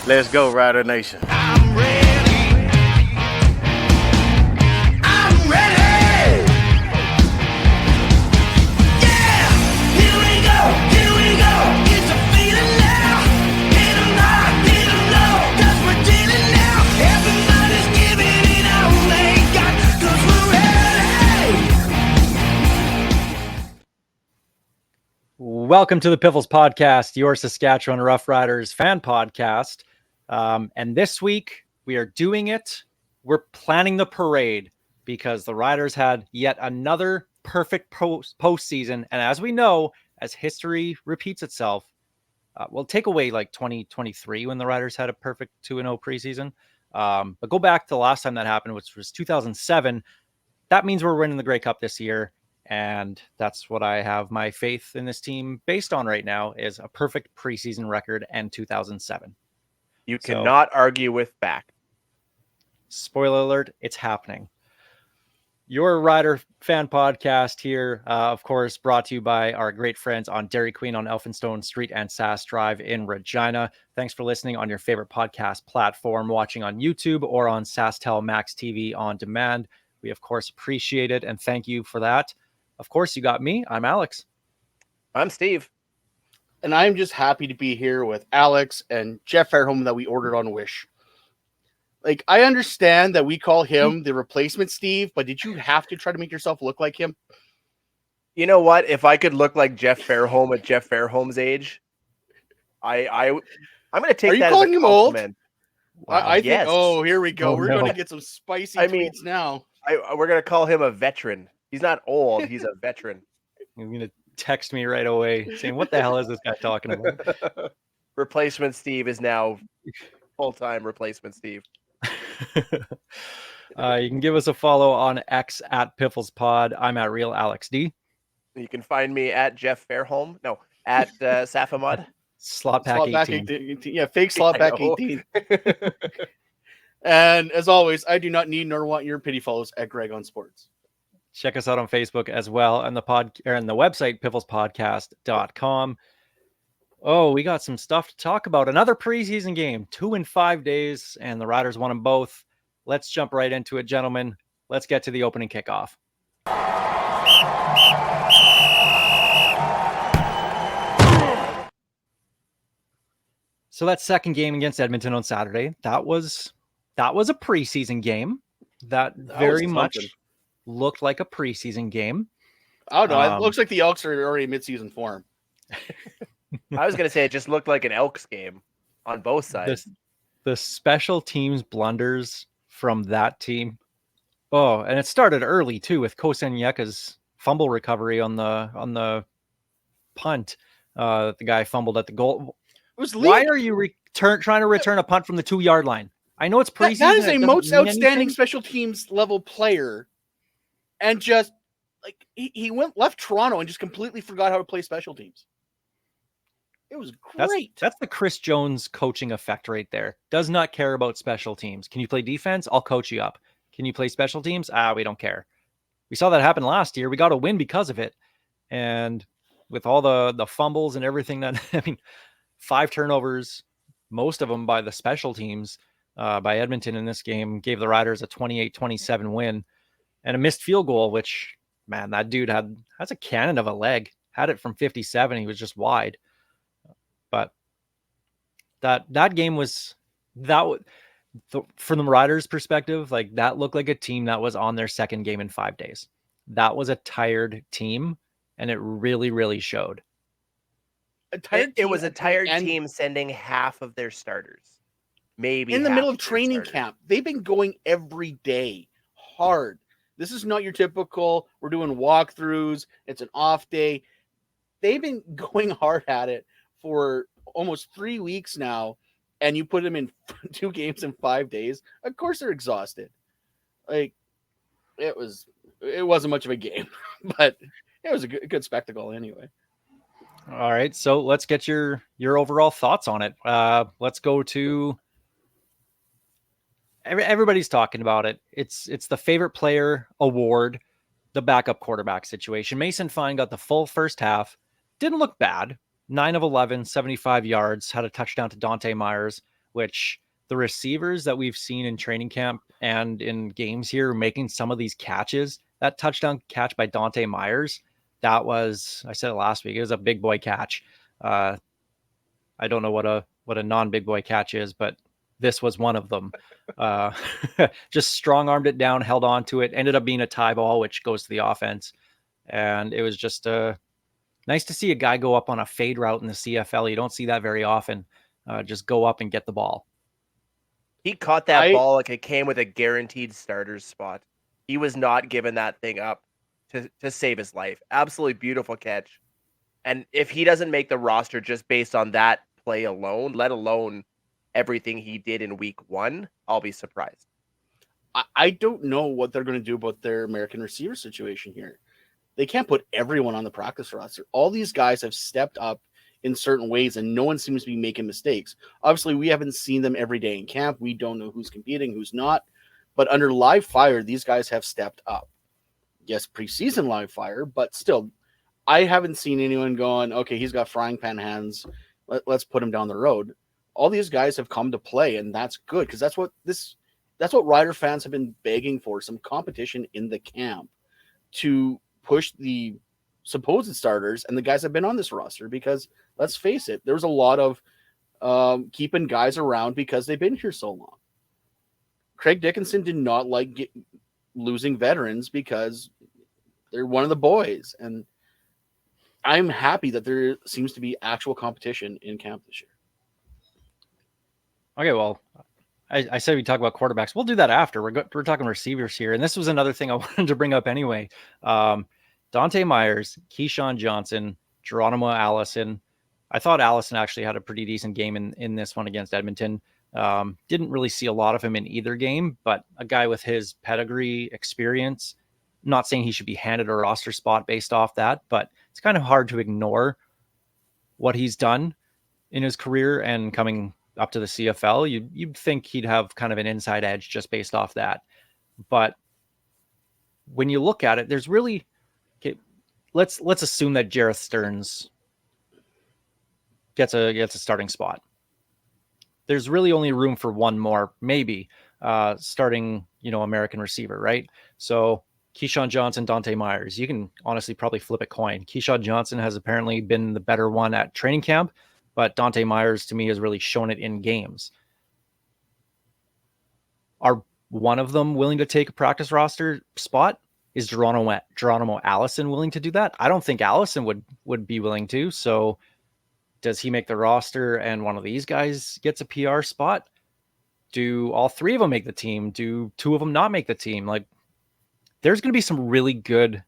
Let's go, Rider Nation. I'm ready. I'm ready. Yeah, here we go. It's a feeling now. Get 'em high, get 'em low, 'cause we're dealing now. Everybody's giving it all they got, 'cause we're ready. Welcome to the Piffles podcast, your Saskatchewan Roughriders fan podcast. And this week we are doing it. We're planning the parade because the Riders had yet another perfect postseason. And as we know, as history repeats itself, we'll take away like 2023 when the Riders had a perfect 2-0 preseason. But go back to the last time that happened, which was 2007. That means we're winning the Grey Cup this year. And that's what I have my faith in this team based on right now is a perfect preseason record and 2007. You cannot argue with back. Spoiler alert, it's happening. Your Rider fan podcast here, of course, brought to you by our great friends on Dairy Queen on Elphinstone Street and Sass Drive in Regina. Thanks for listening on your favorite podcast platform, watching on YouTube or on SaskTel Max TV on demand. We, of course, appreciate it and thank you for that. Of course, you got me. I'm Alex. I'm Steve. And I'm just happy to be here with Alex and Jeff Fairholm that we ordered on Wish. Like, I understand that we call him the replacement Steve, but did you have to try to make yourself look like him? You know what? If I could look like Jeff Fairholm at Jeff Fairholm's age, I'm going to take that as a compliment. Are you calling him old? Wow, I yes. think, oh, here we go. We're no. going to get some spicy tweets now. We're going to call him a veteran. He's not old. He's a veteran. You're going to text me right away saying, what the hell is this guy talking about? Replacement Steve is now full-time replacement Steve. You can give us a follow on X at Piffles Pod. I'm at Real Alex D. You can find me at Jeff Fairholm. No, at Safamud. Slotback 18. Yeah, fake Slotback 18. And as always, I do not need nor want your pity follows at Greg on Sports. Check us out on Facebook as well and the website pifflespodcast.com. Oh, we got some stuff to talk about. Another preseason game, 2 in 5 days, and the Riders won them both. Let's jump right into it, gentlemen. Let's get to the opening kickoff. So that second game against Edmonton on Saturday, that was a preseason game. That very much looked like a preseason game. Oh, no, it looks like the Elks are already mid-season form. I was going to say it just looked like an Elks game on both sides. The special teams blunders from that team. Oh, and it started early too with Kosenyeka's fumble recovery on the punt. The guy fumbled at the goal. Why are you trying to return a punt from the 2-yard line? I know it's preseason. That is a most outstanding special teams level player. And just like he left Toronto and just completely forgot how to play special teams. It was great. That's the Chris Jones coaching effect right there. Does not care about special teams. Can you play defense? I'll coach you up. Can you play special teams? We don't care. We saw that happen last year. We got a win because of it. And with all the fumbles and everything that, 5 turnovers, most of them by the special teams, by Edmonton in this game, gave the Riders a 28-27 win. And a missed field goal, which, man, that dude has a cannon of a leg. Had it from 57. He was just wide. But that game was from the Riders' perspective, like that looked like a team that was on their second game in 5 days. That was a tired team, and it really, really showed. It was a tired team sending half of their starters. Maybe in the middle of training camp. They've been going every day hard. This is not your typical, we're doing walkthroughs, it's an off day. They've been going hard at it for almost 3 weeks now, and you put them in 2 games in 5 days. Of course they're exhausted. Like, it wasn't much of a game, but it was a good spectacle anyway. All right, so let's get your overall thoughts on it. Let's go to everybody's talking about it. It's the favorite player award, the backup quarterback situation. Mason Fine got the full first half. Didn't look bad. 9 of 11, 75 yards, had a touchdown to Dante Myers. which the receivers that we've seen in training camp and in games here making some of these catches, that touchdown catch by Dante Myers, that was, I said it last week, it was a big boy catch. I don't know what a non-big boy catch is, but this was one of them. Just strong armed it down, held on to it, ended up being a tie ball, which goes to the offense. And it was just nice to see a guy go up on a fade route in the CFL. You don't see that very often. Just go up and get the ball. He caught that ball like it came with a guaranteed starter's spot. He was not giving that thing up to save his life. Absolutely beautiful catch. And if he doesn't make the roster just based on that play alone, let alone everything he did in week 1, I'll be surprised. I don't know what they're going to do about their American receiver situation here. They can't put everyone on the practice roster. All these guys have stepped up in certain ways, and no one seems to be making mistakes. Obviously, we haven't seen them every day in camp. We don't know who's competing, who's not. But under live fire, these guys have stepped up. Yes, preseason live fire, but still, I haven't seen anyone going, okay, he's got frying pan hands. Let's put him down the road. All these guys have come to play, and that's good because that's what Rider fans have been begging for, some competition in the camp to push the supposed starters and the guys that have been on this roster, because let's face it, there's a lot of keeping guys around because they've been here so long. Craig Dickinson did not like losing veterans because they're one of the boys, and I'm happy that there seems to be actual competition in camp this year. Okay, well, I said we talk about quarterbacks. We'll do that after. We're talking receivers here, and this was another thing I wanted to bring up anyway. Dante Myers, Keyshawn Johnson, Geronimo Allison. I thought Allison actually had a pretty decent game in this one against Edmonton. Didn't really see a lot of him in either game, but a guy with his pedigree, experience, not saying he should be handed a roster spot based off that, but it's kind of hard to ignore what he's done in his career and coming up to the CFL. You'd think he'd have kind of an inside edge just based off that. But when you look at it, there's really, okay, let's assume that Jareth Stearns gets a starting spot. There's really only room for one more, maybe, starting, American receiver, right? So Keyshawn Johnson, Dante Myers, you can honestly probably flip a coin. Keyshawn Johnson has apparently been the better one at training camp, but Dante Myers, to me, has really shown it in games. Are one of them willing to take a practice roster spot? Is Geronimo Allison willing to do that? I don't think Allison would be willing to. So does he make the roster and one of these guys gets a PR spot? Do all three of them make the team? Do two of them not make the team? Like, there's going to be some really good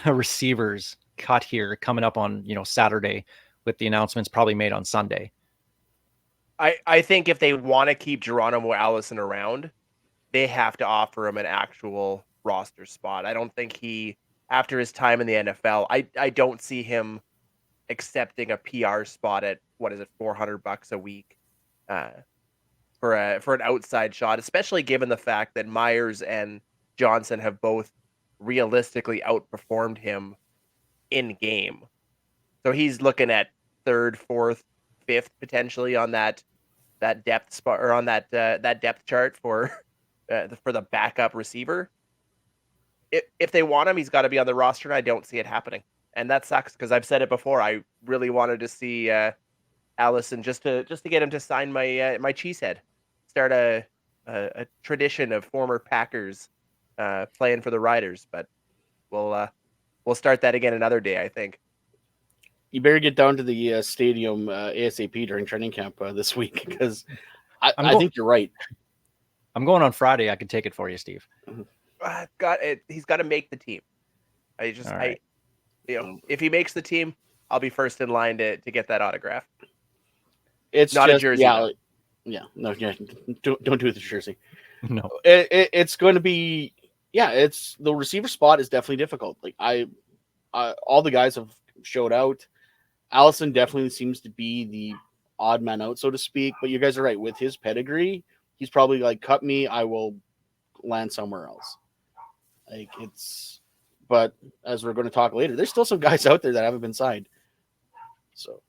receivers cut here coming up on, Saturday, with the announcements probably made on Sunday. I think if they want to keep Geronimo Allison around, they have to offer him an actual roster spot. I don't think after his time in the NFL, I don't see him accepting a PR spot at, what is it, $400 a week for an outside shot, especially given the fact that Myers and Johnson have both realistically outperformed him in game. So he's looking at 3rd, 4th, 5th potentially on that depth spot, or on that depth chart for the backup receiver. If they want him, he's got to be on the roster, and I don't see it happening. And that sucks because I've said it before. I really wanted to see Allison just to get him to sign my cheesehead, start a tradition of former Packers playing for the Riders. But we'll start that again another day, I think. You better get down to the stadium ASAP during training camp this week, because I think you're right. I'm going on Friday. I can take it for you, Steve. He's got to make the team. If he makes the team, I'll be first in line to get that autograph. It's not just, a jersey. Don't do it the jersey. No, it's going to be, it's the receiver spot is definitely difficult. Like all the guys have showed out. Allison definitely seems to be the odd man out, so to speak. But you guys are right, with his pedigree, he's probably like, cut me, I will land somewhere else. But as we're going to talk later, there's still some guys out there that haven't been signed. So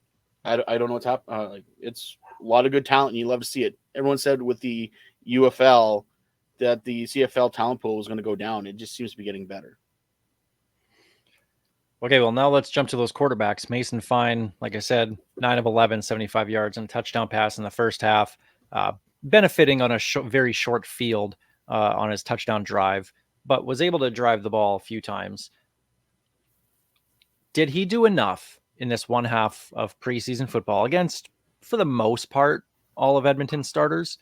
I don't know what's happening. Like, it's a lot of good talent, and you love to see it. Everyone said with the UFL that the CFL talent pool was going to go down. It just seems to be getting better. Okay, well, now let's jump to those quarterbacks. Mason Fine, like I said, 9 of 11, 75 yards and a touchdown pass in the first half, benefiting on a very short field on his touchdown drive, but was able to drive the ball a few times. Did he do enough in this one half of preseason football against, for the most part, all of Edmonton's starters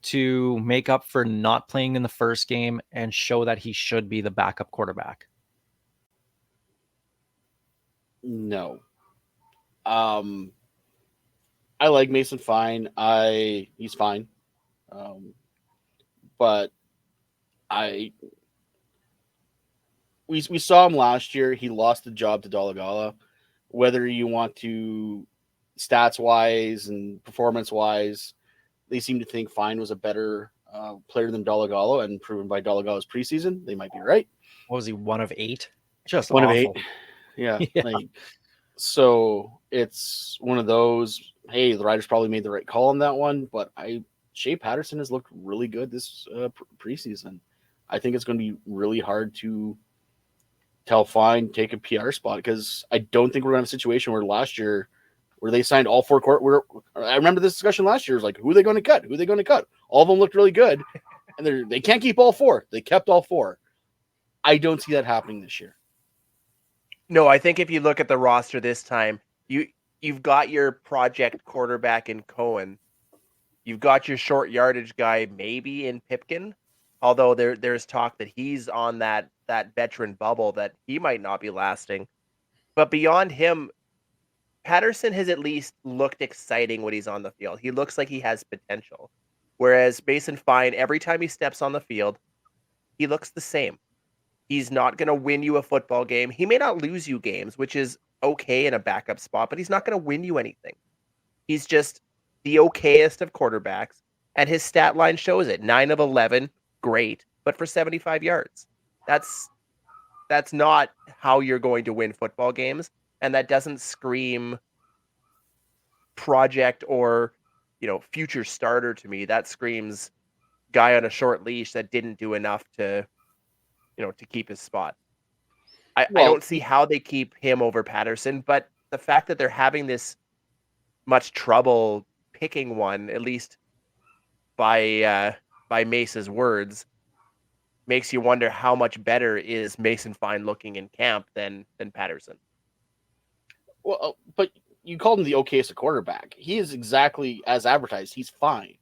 to make up for not playing in the first game and show that he should be the backup quarterback? No. I like Mason Fine. He's fine. But we saw him last year. He lost the job to Dalagala. Whether you want to stats wise and performance wise, they seem to think Fine was a better player than Dalagala, and proven by Dalagala's preseason, they might be right. What was he, 1 of 8? Just One awful. of 8. Yeah. Yeah. Like, so it's one of those, hey, the Riders probably made the right call on that one, but Shea Patterson has looked really good this preseason. I think it's going to be really hard to tell Fine take a PR spot, because I don't think we're going to have a situation where last year where they signed all 4 court. I remember this discussion last year. It was like, who are they going to cut? Who are they going to cut? All of them looked really good, and they can't keep all 4. They kept all 4. I don't see that happening this year. No, I think if you look at the roster this time, you've got your project quarterback in Cohen. You've got your short yardage guy maybe in Pipkin, although there's talk that he's on that veteran bubble, that he might not be lasting. But beyond him, Patterson has at least looked exciting when he's on the field. He looks like he has potential. Whereas Mason Fine, every time he steps on the field, he looks the same. He's not going to win you a football game. He may not lose you games, which is okay in a backup spot, but he's not going to win you anything. He's just the okayest of quarterbacks, and his stat line shows it. 9 of 11, great, but for 75 yards. That's not how you're going to win football games, and that doesn't scream project or, future starter to me. That screams guy on a short leash that didn't do enough to keep his spot. I don't see how they keep him over Patterson, but the fact that they're having this much trouble picking one, at least by Mace's words, makes you wonder how much better is Mason Fine looking in camp than Patterson. Well, but you called him the okayest of quarterback. He is exactly as advertised. He's fine.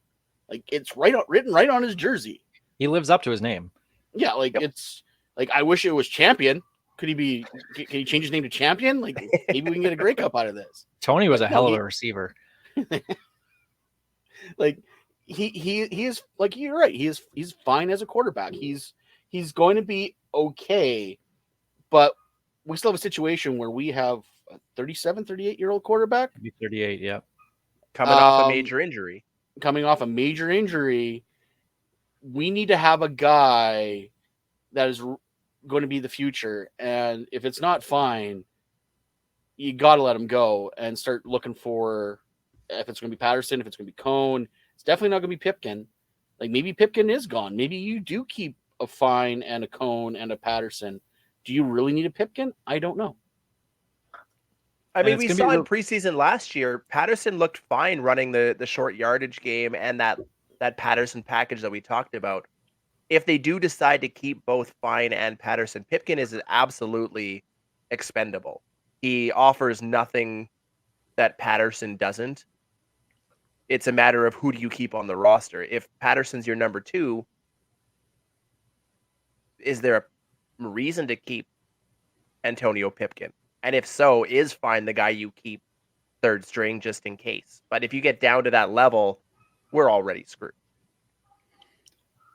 Like, it's written right on his jersey. He lives up to his name. Yeah, like, It's like, I wish it was Champion. Can he change his name to Champion? Like, maybe we can get a Grey Cup out of this. Tony was a hell of a receiver. Like, he is, like, you're right. He's fine as a quarterback. He's going to be okay, but we still have a situation where we have a 37, 38-year-old quarterback. 38, yeah. Coming off a major injury. We need to have a guy that is going to be the future. And if it's not Fine, you got to let him go and start looking for, if it's going to be Patterson, if it's going to be Cone. It's definitely not going to be Pipkin. Like, maybe Pipkin is gone. Maybe you do keep a Fine and a Cone and a Patterson. Do you really need a Pipkin? I don't know. I mean, we saw in preseason last year, Patterson looked fine running the short yardage game and that Patterson package that we talked about. If they do decide to keep both Fine and Patterson, Pipkin is absolutely expendable. He offers nothing that Patterson doesn't. It's a matter of who do you keep on the roster. If Patterson's your number 2, is there a reason to keep Antonio Pipkin? And if so, is Fine the guy you keep third string just in case? But if you get down to that level, we're already screwed.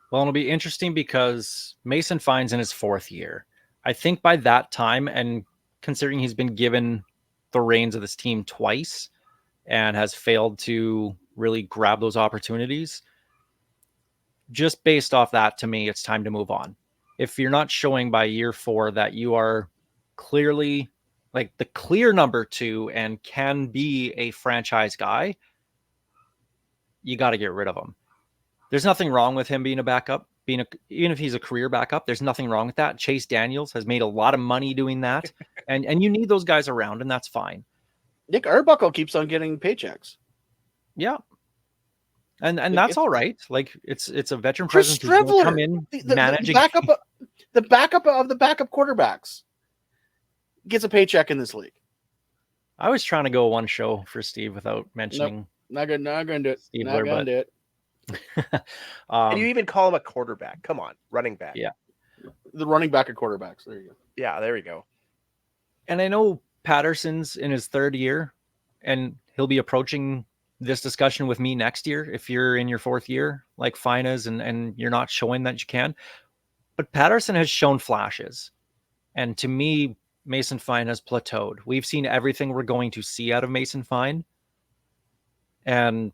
Well, it'll be interesting because Mason Fine's in his 4th year. I think by that time, and considering he's been given the reins of this team twice and has failed to really grab those opportunities, just based off that, to me, it's time to move on. If you're not showing by year 4 that you are clearly, like the clear number 2 and can be a franchise guy, you got to get rid of him. There's nothing wrong with him being a backup, even if he's a career backup. There's nothing wrong with that. Chase Daniels has made a lot of money doing that, and you need those guys around, and that's fine. Nick Arbuckle keeps on getting paychecks. Yeah, and Like, that's all right. Like it's a veteran Chris presence who's gonna come Strevler, in, the manage a backup, the backup of the backup quarterbacks gets a paycheck in this league. I was trying to go one show for Steve without mentioning Not gonna do it. Steve Not gonna do it. And you even call him a quarterback. Come on, running back. Yeah. The running back of quarterbacks. There you go. Yeah, there we go. And I know Patterson's in his 3rd year, and he'll be approaching this discussion with me next year. If you're in your 4th year, like Fine is, and you're not showing that you can. But Patterson has shown flashes. And to me, Mason Fine has plateaued. We've seen everything we're going to see out of Mason Fine. And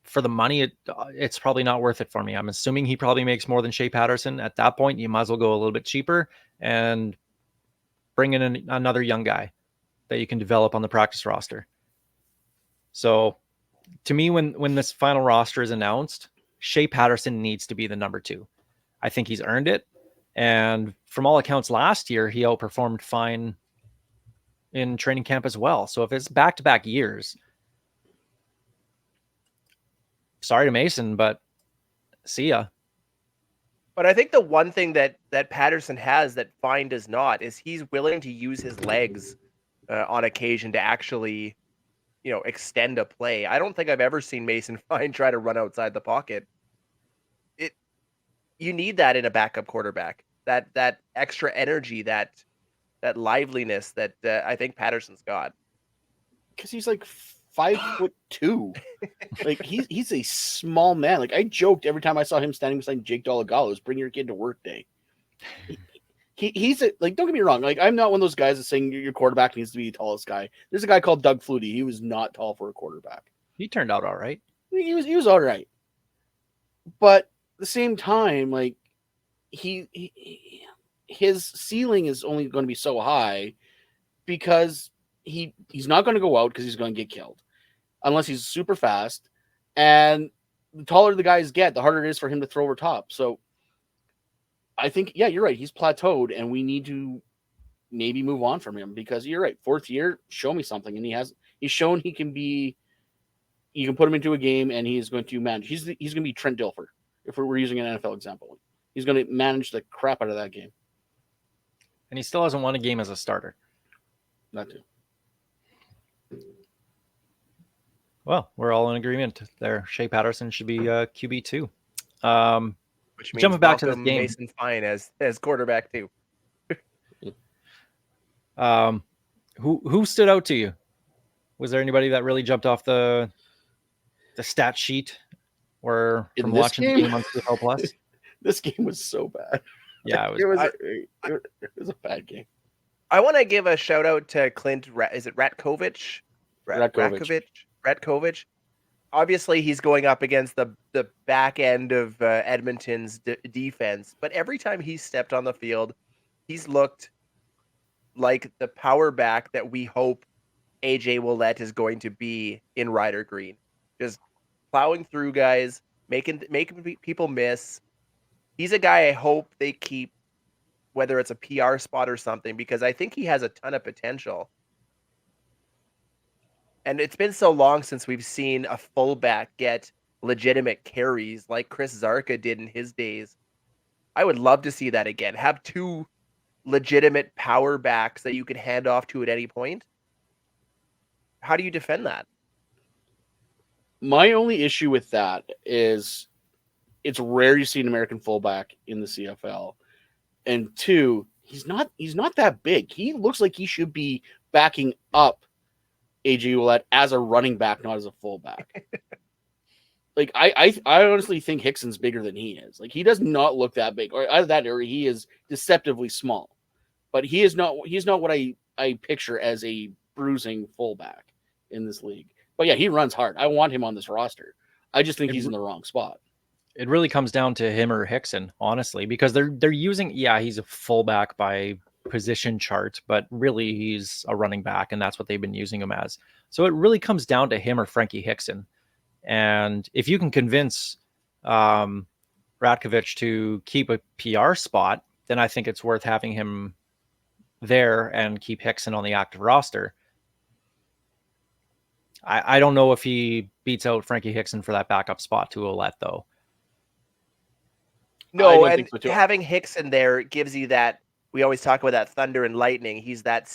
for the money, it's probably not worth it for me. I'm assuming he probably makes more than Shea Patterson. At that point, you might as well go a little bit cheaper and bring in another young guy that you can develop on the practice roster. So to me, when this final roster is announced, Shea Patterson needs to be the number 2. I think he's earned it. And from all accounts last year, he outperformed Fine in training camp as well. So if it's back-to-back years, sorry to Mason, but see ya. But I think the one thing that Patterson has that Fine does not is he's willing to use his legs on occasion to actually, extend a play. I don't think I've ever seen Mason Fine try to run outside the pocket. You need that in a backup quarterback. That extra energy, that liveliness that I think Patterson's got. Because he's like 5'2". Like he's a small man. Like I joked every time I saw him standing beside Jake Dolagalo's, bring your kid to work day. He's like, don't get me wrong. Like I'm not one of those guys that's saying your quarterback needs to be the tallest guy. There's a guy called Doug Flutie. He was not tall for a quarterback. He turned out all right. He was all right. But at the same time, like his ceiling is only going to be so high because he's not going to go out because he's going to get killed unless he's super fast. And the taller the guys get, the harder it is for him to throw over top. So I think, yeah, you're right. He's plateaued and we need to maybe move on from him because you're right. 4th year, show me something. And he's shown he can be, you can put him into a game and he's going to manage. He's going to be Trent Dilfer. If we're using an NFL example, he's going to manage the crap out of that game. And he still hasn't won a game as a starter. That too. Well, we're all in agreement there. Shea Patterson should be QB2. Which means jumping back to this welcome game, Mason Fine as quarterback too. Who stood out to you? Was there anybody that really jumped off the stat sheet or from watching the game on CFL Plus? This game was so bad. Yeah, it was a bad game. I want to give a shout out to Clint. Is it Ratkovich? Ratkovich. Obviously, he's going up against the back end of Edmonton's defense, but every time he's stepped on the field, he's looked like the power back that we hope AJ Ouellette is going to be in Ryder Green. Just plowing through guys, making people miss. He's a guy I hope they keep, whether it's a PR spot or something, because I think he has a ton of potential. And it's been so long since we've seen a fullback get legitimate carries like Chris Zarka did in his days. I would love to see that again. Have 2 legitimate power backs that you can hand off to at any point. How do you defend that? My only issue with that is it's rare you see an American fullback in the CFL. And 2, he's not that big. He looks like he should be backing up AJ Ouellette as a running back, not as a fullback. Like I honestly think Hickson's bigger than he is. Like he does not look that big. Or out of that area, he is deceptively small. But he's not what I picture as a bruising fullback in this league. But yeah, he runs hard. I want him on this roster. I just think he's in the wrong spot. It really comes down to him or Hickson, honestly, because they're using, he's a fullback by position chart, but really he's a running back, and that's what they've been using him as. So it really comes down to him or Frankie Hickson. And if you can convince Ratkovich to keep a PR spot, then I think it's worth having him there and keep Hickson on the active roster. I don't know if he beats out Frankie Hickson for that backup spot to Ouellette, though. I No, don't and think so, too. having Hickson there gives you that. We always talk about that thunder and lightning. He's that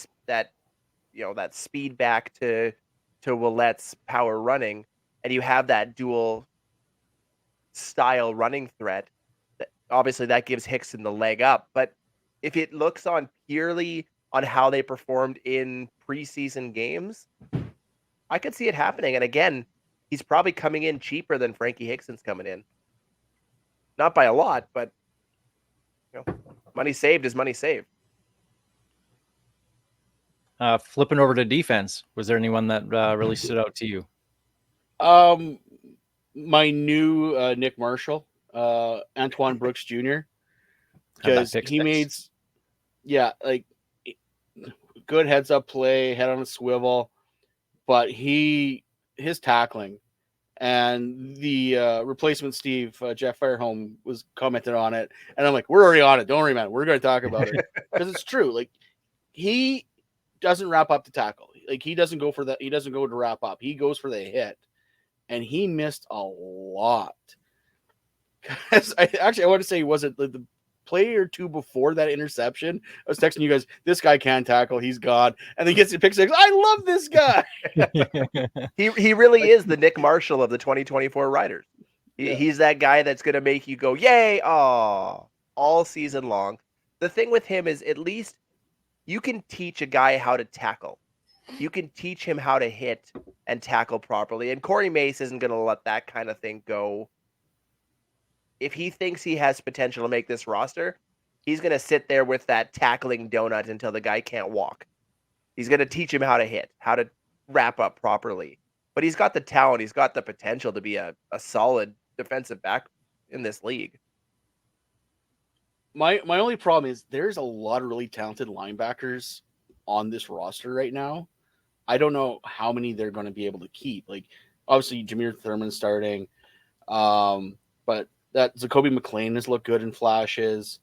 speed back to Ouellette's power running, and you have that dual style running threat. Obviously, that gives Hickson the leg up. But if it looks on purely on how they performed in preseason games, I could see it happening. And again, he's probably coming in cheaper than Frankie Hickson's coming in. Not by a lot, but money saved is money saved. Flipping over to defense, was there anyone that really stood out to you? My new Nick Marshall, Antoine Brooks Jr. Because he made, like good heads up play, head on a swivel, but his tackling and the replacement Steve, Jeff Fairholm, was commenting on it, and I'm like, we're already on it. Don't worry, man. We're going to talk about it because it's true. Like, he doesn't wrap up the tackle. Like, he doesn't go for that. He doesn't go to wrap up. He goes for the hit, and he missed a lot. Because I want to say, was it the play or two before that interception? I was texting you guys, this guy can tackle. He's God. And then he gets the pick six. I love this guy. He really is the Nick Marshall of the 2024 Riders. He's that guy that's going to make you go, yay, all season long. The thing with him is, at least you can teach a guy how to tackle. You can teach him how to hit and tackle properly. And Corey Mace isn't going to let that kind of thing go. If he thinks he has potential to make this roster, he's going to sit there with that tackling donut until the guy can't walk. He's going to teach him how to hit, how to wrap up properly. But he's got the talent. He's got the potential to be a solid defensive back in this league. My only problem is there's a lot of really talented linebackers on this roster right now. I don't know how many they're going to be able to keep. Like, obviously, Jameer Thurman starting, but that Zacoby McLean has looked good in flashes.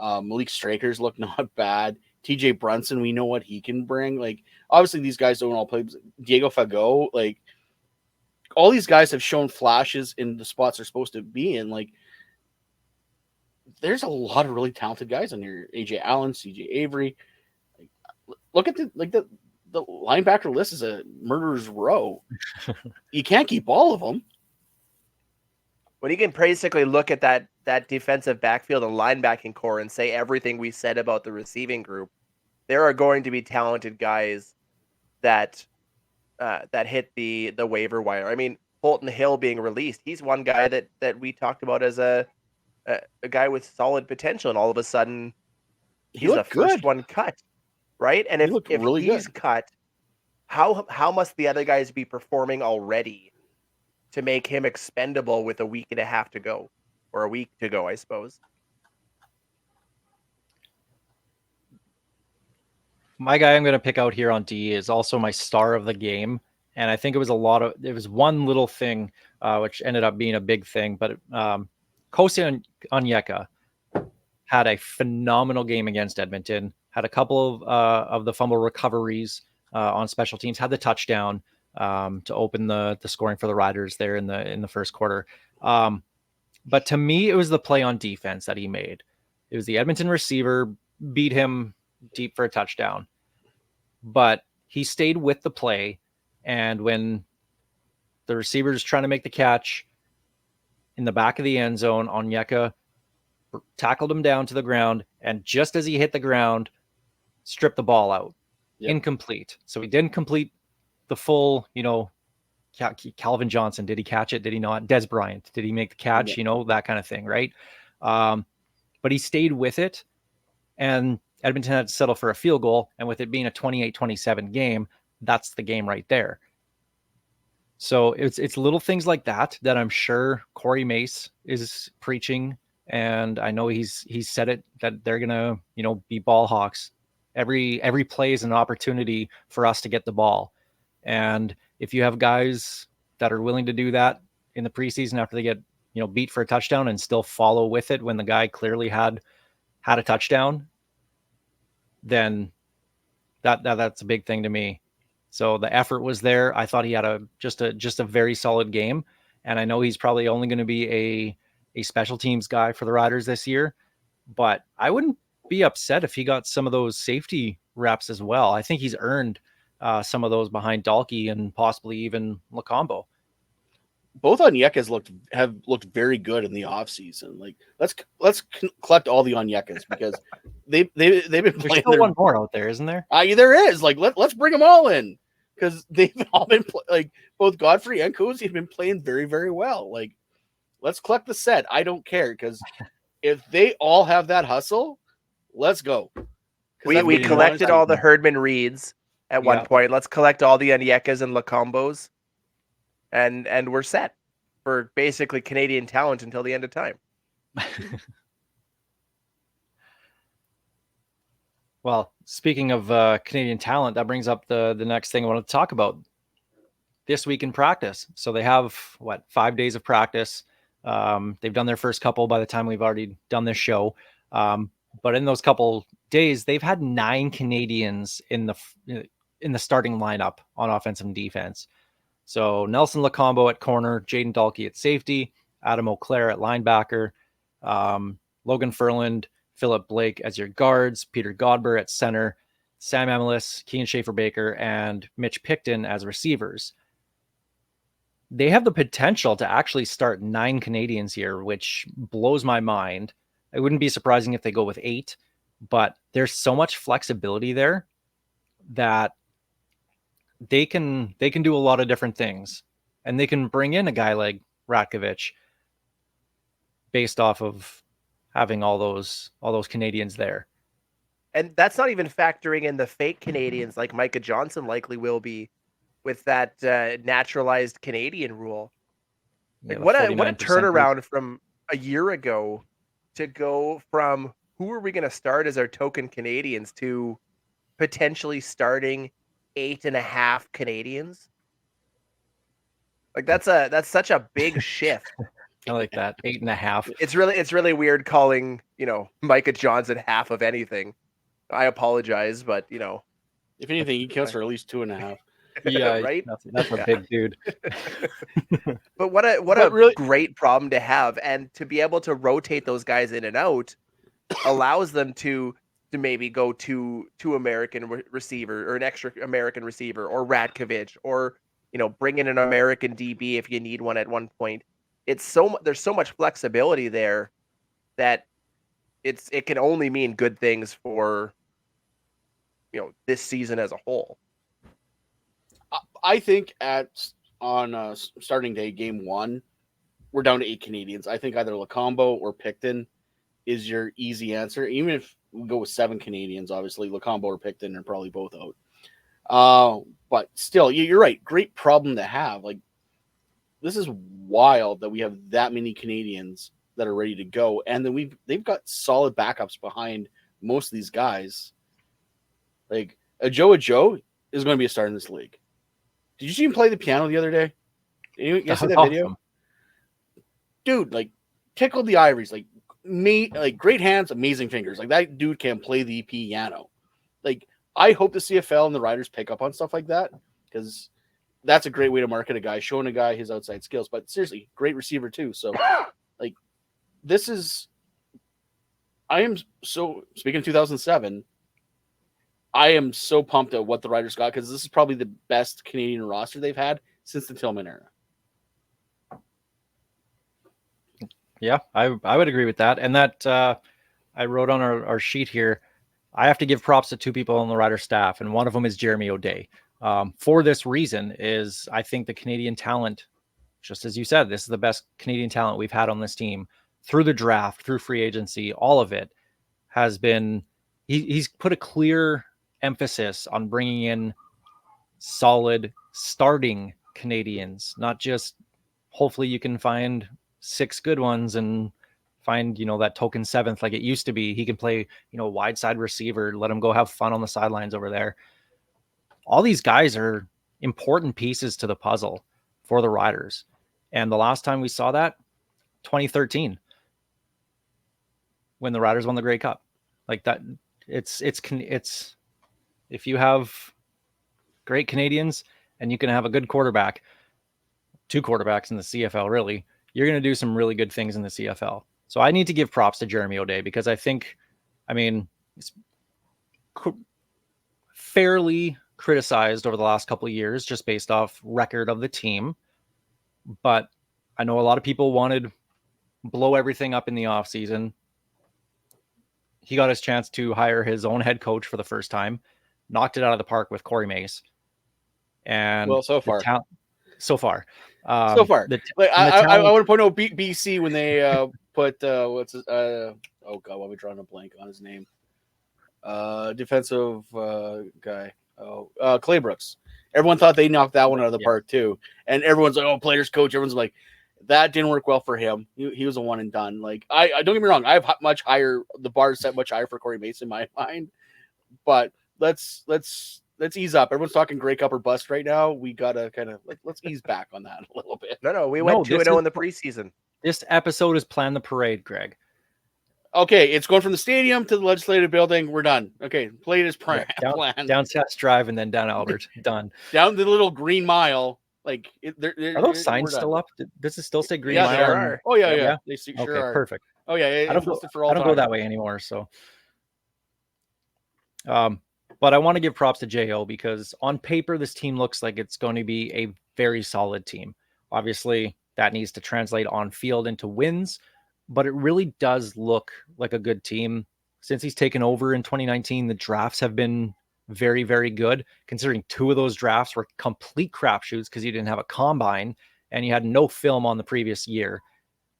Malik Straker's looked not bad. TJ Brunson, we know what he can bring. Like, obviously, these guys don't all play. Diego Fagot, like, all these guys have shown flashes in the spots they're supposed to be in. Like, there's a lot of really talented guys on here. AJ Allen, CJ Avery. Like, look at the linebacker list is a murderer's row. You can't keep all of them. When you can basically look at that defensive backfield and linebacking core and say everything we said about the receiving group, there are going to be talented guys that hit the waiver wire. I mean, Holton Hill being released, he's one guy that we talked about as a guy with solid potential, and all of a sudden he's the first one cut, right? And if really he's cut, how must the other guys be performing already to make him expendable with a week and a half to go, or a week to go, I suppose? My guy I'm going to pick out here on D is also my star of the game. And I think it was one little thing, which ended up being a big thing, but Kosi Onyeka had a phenomenal game against Edmonton, had a couple of the fumble recoveries on special teams, had the touchdown to open the scoring for the Riders there in the first quarter. But to me, it was the play on defense that he made. It was the Edmonton receiver beat him deep for a touchdown, but he stayed with the play. And when the receiver is trying to make the catch in the back of the end zone, Onyeka tackled him down to the ground, and just as he hit the ground, stripped the ball out. Yep. Incomplete. So he didn't complete the full, Calvin Johnson, did he catch it? Did he not? Des Bryant, did he make the catch? Yeah. That kind of thing, right? But he stayed with it, and Edmonton had to settle for a field goal. And with it being a 28-27 game, that's the game right there. So it's little things like that I'm sure Corey Mace is preaching. And I know he's said it, that they're going to, be ball hawks Every play is an opportunity for us to get the ball. And if you have guys that are willing to do that in the preseason after they get, beat for a touchdown and still follow with it when the guy clearly had a touchdown, then that's a big thing to me. So the effort was there. I thought he had just a very solid game. And I know he's probably only going to be a special teams guy for the Riders this year, but I wouldn't be upset if he got some of those safety reps as well. I think he's earned some of those behind Dalkey and possibly even Lacombo. Both Onyeka's have looked very good in the offseason. Like let's collect all the Onyeka's because they've been There's playing. still one more out there, isn't there? There is. Like let's bring them all in because they've all been like both Godfrey and Cozy have been playing very, very well. Like let's collect the set. I don't care because if they all have that hustle, let's go. We collected all the Herdman Reeds at one point. Let's collect all the Onyekas and Lacombos, and we're set for basically Canadian talent until the end of time. Well, speaking of Canadian talent, that brings up the next thing I want to talk about. This week in practice. So they have, 5 days of practice. They've done their first couple by the time we've already done this show. But in those couple days, they've had 9 Canadians in the starting lineup on offense and defense. So Nelson Lacombo at corner, Jaden Dalkey at safety, Adam O'Clair at linebacker, Logan Furland, Philip Blake as your guards, Peter Godber at center, Sam Emilis, Kean Schaefer-Baker, and Mitch Picton as receivers. They have the potential to actually start 9 Canadians here, which blows my mind. It wouldn't be surprising if they go with 8, but there's so much flexibility there that they can do a lot of different things, and they can bring in a guy like Ratkovich based off of having all those Canadians there. And that's not even factoring in the fake Canadians like Micah Johnson likely will be with that naturalized Canadian rule. Like what a turnaround from a year ago to go from who are we going to start as our token Canadians to potentially starting 8.5 Canadians. Like that's such a big shift. I like that. 8.5. It's really weird calling, Micah Johnson half of anything. I apologize, but if anything, he counts for at least 2.5. Yeah, right. That's a big dude. But what a really great problem to have, and to be able to rotate those guys in and out allows them to maybe go to American receiver or an extra American receiver or Ratkovich or bring in an American DB if you need one at one point. There's so much flexibility there that it can only mean good things for this season as a whole. I think on starting day, game 1, we're down to 8 Canadians. I think either Lacombo or Picton is your easy answer. Even if we go with 7 Canadians, obviously Lacombo or Picton are probably both out. But still, you're right. Great problem to have. Like, this is wild that we have that many Canadians that are ready to go, and then they've got solid backups behind most of these guys. Like Joe is going to be a star in this league. Did you see him play the piano the other day? Did you see that video? Dude, like tickled the ivories, like great hands, amazing fingers. Like that dude can play the piano. Like I hope the CFL and the Riders pick up on stuff like that because that's a great way to market a guy, showing a guy his outside skills. But seriously, great receiver too. So like I am so speaking of 2007. I am so pumped at what the Riders got because this is probably the best Canadian roster they've had since the Tillman era. Yeah, I would agree with that. And that I wrote on our sheet here, I have to give props to 2 people on the Rider staff, and one of them is Jeremy O'Day. For this reason is I think the Canadian talent, just as you said, this is the best Canadian talent we've had on this team through the draft, through free agency, all of it has been, he's put a clear emphasis on bringing in solid starting Canadians, not just hopefully you can find 6 good ones and find, that token seventh like it used to be. He can play, wide side receiver, let him go have fun on the sidelines over there. All these guys are important pieces to the puzzle for the Riders. And the last time we saw that, 2013, when the Riders won the Grey Cup. Like that, it's if you have great Canadians and you can have a good quarterback, two quarterbacks in the CFL, really, you're going to do some really good things in the CFL. So I need to give props to Jeremy O'Day because I think, it's fairly criticized over the last couple of years just based off record of the team. But I know a lot of people wanted blow everything up in the offseason. He got his chance to hire his own head coach for the first time, knocked it out of the park with Corey Mace. And so far. So far. I want to point out BC when they put what's his, oh god, why are we drawing a blank on his name? Defensive guy. Clay Brooks. Everyone thought they knocked that one out of the park too, and everyone's like, "Oh, players coach." Everyone's like, "That didn't work well for him. He was a one and done." Like, I don't get me wrong, I have much higher, the bar set much higher for Corey Mason in my mind, but let's ease up. Everyone's talking Grey Cup or bust right now. We gotta kind of let's ease back on that a little bit. No, we went 2-0 in the preseason. This episode is Plan the Parade, Greg. Okay, it's going from the stadium to the legislative building. We're done. Okay, play this plan. Down Test Drive and then down Albert. Done. Down the little Green Mile. Like, are those signs still up? Does it still say Green Mile? They are. Oh yeah. They sure are. Perfect. Oh yeah, I don't go that way anymore. So, but I want to give props to Jo because on paper this team looks like it's going to be a very solid team. Obviously, that needs to translate on field into wins, but it really does look like a good team. Since he's taken over in 2019, the drafts have been very, very good, considering two of those drafts were complete crapshoots because you didn't have a combine and you had no film on the previous year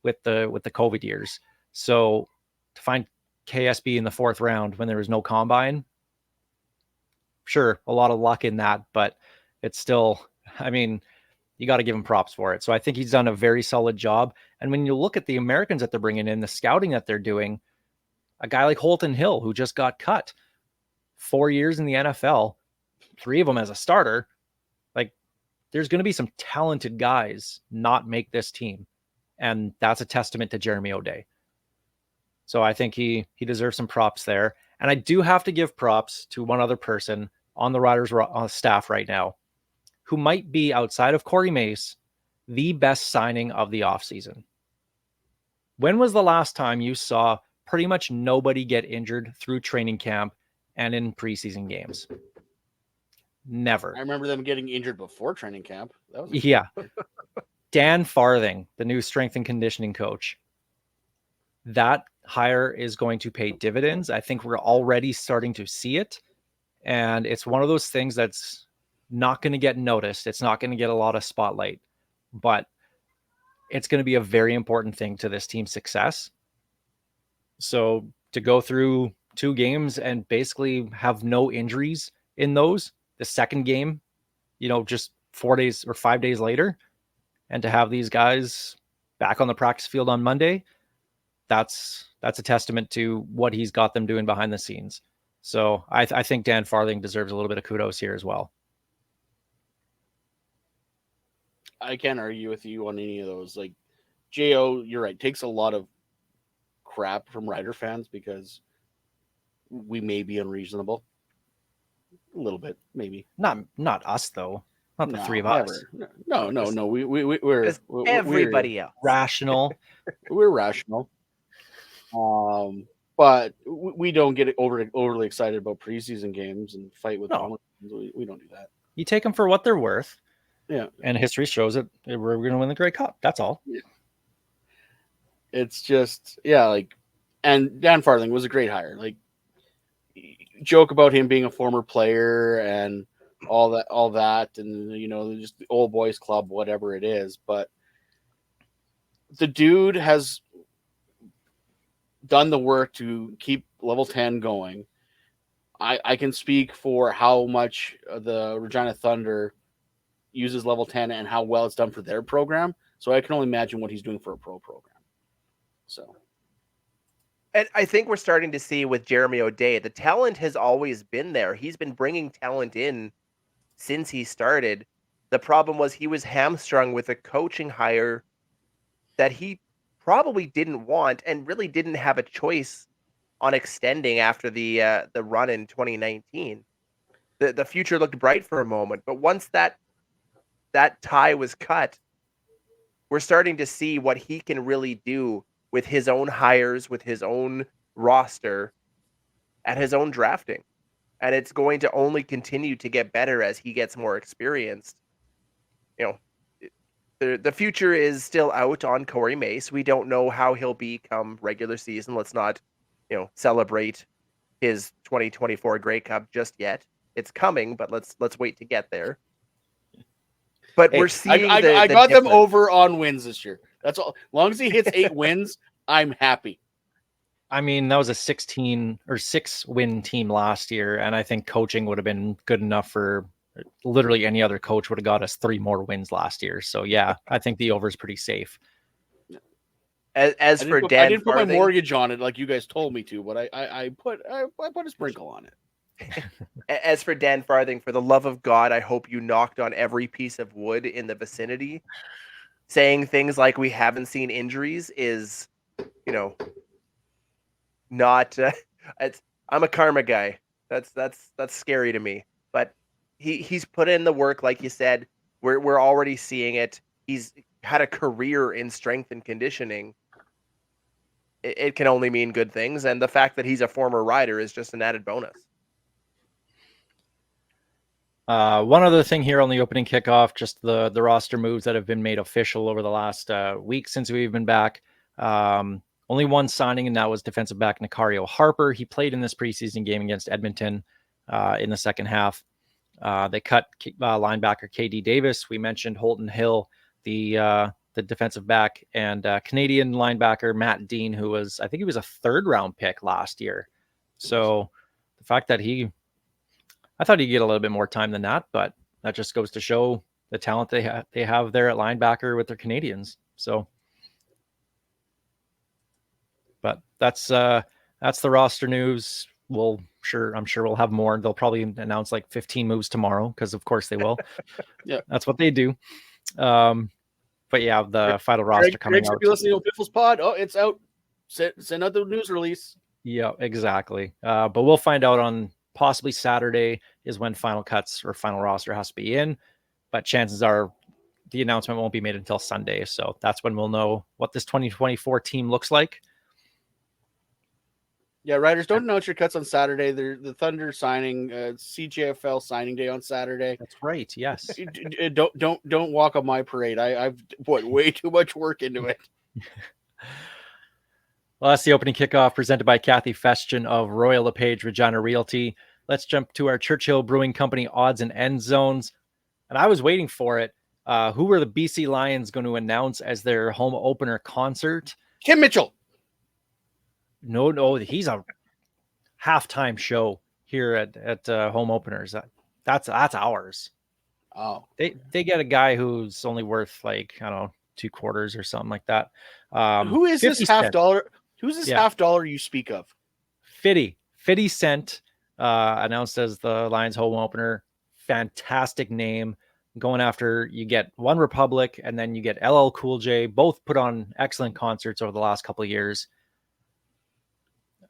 with the COVID years. So to find KSB in the fourth round when there was no combine, sure, a lot of luck in that, but it's still, you got to give him props for it. So I think he's done a very solid job. And when you look at the Americans that they're bringing in, the scouting that they're doing, a guy like Holton Hill, who just got cut, 4 years in the NFL, 3 of them as a starter, like there's going to be some talented guys not make this team. And that's a testament to Jeremy O'Day. So I think he deserves some props there. And I do have to give props to one other person on the Riders staff right now who might be, outside of Corey Mace, the best signing of the offseason. When was the last time you saw pretty much nobody get injured through training camp and in preseason games? Never. I remember them getting injured before training camp. Yeah. Dan Farthing, the new strength and conditioning coach. That hire is going to pay dividends. I think we're already starting to see it. And it's one of those things that's not going to get noticed. It's not going to get a lot of spotlight, but it's going to be a very important thing to this team's success. So to go through 2 games and basically have no injuries in those, the second game, just 4 days or 5 days later, and to have these guys back on the practice field on Monday, that's a testament to what he's got them doing behind the scenes. So I think Dan Farthing deserves a little bit of kudos here as well. I can't argue with you on any of those. Like, Jo, you're right, takes a lot of crap from Rider fans because we may be unreasonable. A little bit, maybe. Not us though. Not the 3 of us. No. We're everybody else rational. We're rational. But we don't get overly excited about preseason games and fight with them. We don't do that. You take them for what they're worth. Yeah. And history shows that we're going to win the Grey Cup. That's all. Yeah. It's just, and Dan Farthing was a great hire. Like, joke about him being a former player and all that, and, just the old boys club, whatever it is. But the dude has done the work to keep level 10 going. I can speak for how much the Regina Thunder uses level 10 and how well it's done for their program. So I can only imagine what he's doing for a pro program. So And I think we're starting to see with Jeremy O'Day, the talent has always been there. He's been bringing talent in since he started. The problem was he was hamstrung with a coaching hire that he probably didn't want and really didn't have a choice on extending after the run in 2019. The future looked bright for a moment, but once that tie was cut, we're starting to see what he can really do with his own hires, with his own roster, at his own drafting. And it's going to only continue to get better as he gets more experienced. You know, the future is still out on Corey Mace. We don't know how he'll be come regular season. Let's not, celebrate his 2024 Grey Cup just yet. It's coming, but let's wait to get there. But Hey, we're seeing I the got them difference. over on wins this year. That's all. As long as he hits 8 wins, I'm happy. I mean, that was a 16 or 6-win team last year, and I think coaching would have been good enough for literally any other coach would have got us 3 more wins last year. So yeah, I think the over is pretty safe. As I for didn't, Dan I didn't put my Farthing, mortgage on it like you guys told me to, but I put a sprinkle on it. as for Dan Farthing, for the love of God, I hope you knocked on every piece of wood in the vicinity. Saying things like we haven't seen injuries is, not. I'm a karma guy. That's scary to me. But he's put in the work, like you said. We're already seeing it. He's had a career in strength and conditioning. It can only mean good things, and the fact that he's a former rider is just an added bonus. One other thing here on the opening kickoff, just the roster moves that have been made official over the last week since we've been back. Only one signing, and that was defensive back Nicario Harper. He played in this preseason game against Edmonton in the second half. They cut linebacker KD Davis. We mentioned Holton Hill, the defensive back, and Canadian linebacker Matt Dean, who was, I think he was a 3rd-round pick last year. So the fact that I thought he'd get a little bit more time than that, but that just goes to show the talent they have there at linebacker with their Canadians. So, but that's the roster news. I'm sure we'll have more. They'll probably announce like 15 moves tomorrow because of course they will. Yeah, that's what they do. But yeah, the final roster coming out. If you're listening to Piffles Pod, it's out. Send out the news release. Yeah, exactly. But we'll find out on possibly Saturday is when final cuts or final roster has to be in. But chances are the announcement won't be made until Sunday. So that's when we'll know what this 2024 team looks like. Yeah, riders, don't announce your cuts on Saturday. The Thunder signing, CJFL signing day on Saturday. That's right. Yes. Don't walk on my parade. I've put way too much work into it. Well, that's the opening kickoff presented by Kathy Festian of Royal LePage Regina Realty. Let's jump to our Churchill Brewing Company odds and end zones. And I was waiting for it. Who were the BC Lions going to announce as their home opener concert? Kim Mitchell. No, he's a halftime show here at home openers. That's ours. Oh, they get a guy who's only worth like, I don't know, 2 quarters or something like that. Who is this $50? Who's this $50 you speak of? 50 Cent announced as the Lions home opener. Fantastic name. Going after, you get One Republic and then you get LL Cool J. Both put on excellent concerts over the last couple of years.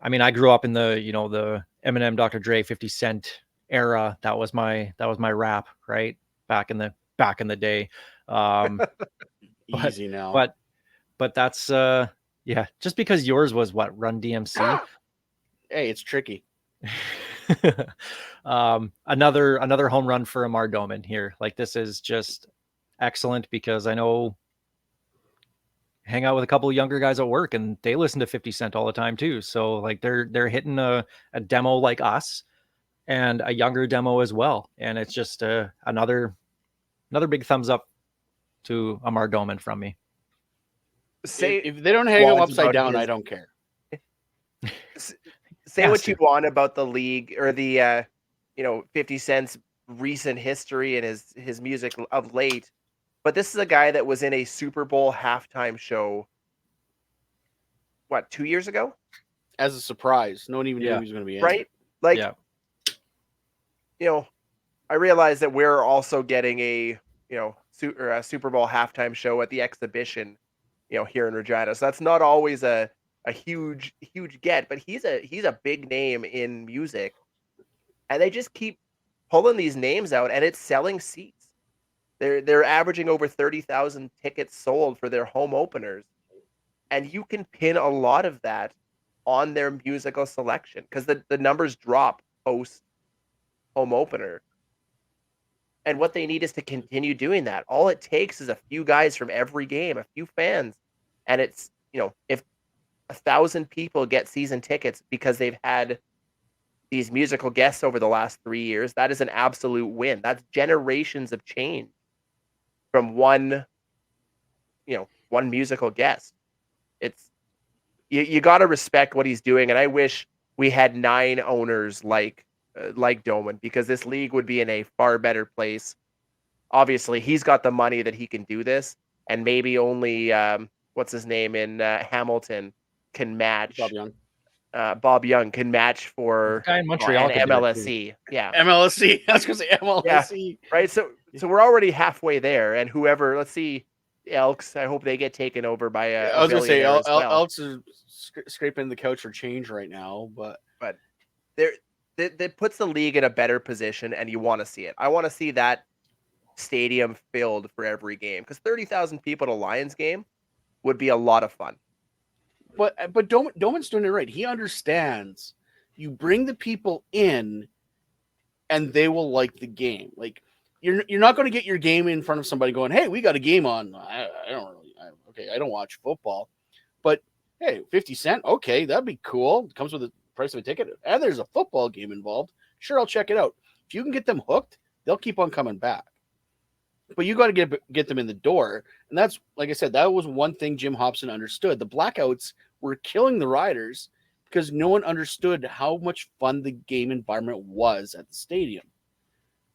I mean, I grew up in the Eminem, Dr. Dre, 50 Cent era. That was my rap, right? Back in the day. Easy now. But that's just because yours was what, Run DMC? Hey, it's tricky. Another home run for Amar Doman here. Like, this is just excellent because I know hang out with a couple of younger guys at work and they listen to 50 Cent all the time too. So like they're hitting a demo like us and a younger demo as well. And it's just another big thumbs up to Amar Doman from me. If they don't hang him upside down, I don't care. Say what you want about the league or the 50 Cent's recent history and his music of late, but this is a guy that was in a Super Bowl halftime show, what, 2 years ago? as a surprise. No one even knew Yeah. he was going to be in. right? Like, Yeah. I realize that we're also getting a Super Bowl halftime show at the exhibition, here in Regina. So that's not always a huge get, but he's a big name in music, and they just keep pulling these names out, and it's selling seats. They're averaging over 30,000 tickets sold for their home openers, and you can pin a lot of that on their musical selection because the numbers drop post home opener. And what they need is to continue doing that. All it takes is a few guys from every game, a few fans. And it's, if 1,000 people get season tickets because they've had these musical guests over the last 3 years, that is an absolute win. That's generations of change from one musical guest. It's, you got to respect what he's doing. And I wish we had 9 owners like Doman, because this league would be in a far better place. Obviously, he's got the money that he can do this, and maybe only what's his name in Hamilton can match. Bob Young. Bob Young can match for The guy in Montreal an could do it, too. MLSE. Yeah, MLSE. I was going to say MLSE. right. So we're already halfway there, and whoever, let's see, Elks. I hope they get taken over by a I was going to say billionaire as well. Elks are scraping the couch for change right now, but that puts the league in a better position, and you want to see it. I want to see that stadium filled for every game, because 30,000 people at a Lions game would be a lot of fun. But Doman's doing it right. He understands you bring the people in, and they will like the game. Like you're not going to get your game in front of somebody going, "Hey, we got a game on." I don't watch football, but hey, 50 cents, okay, that'd be cool. It comes with the price of a ticket, and there's a football game involved. Sure, I'll check it out. If you can get them hooked, they'll keep on coming back. But you got to get them in the door. And that's, like I said, that was one thing Jim Hobson understood. The blackouts were killing the Riders because no one understood how much fun the game environment was at the stadium.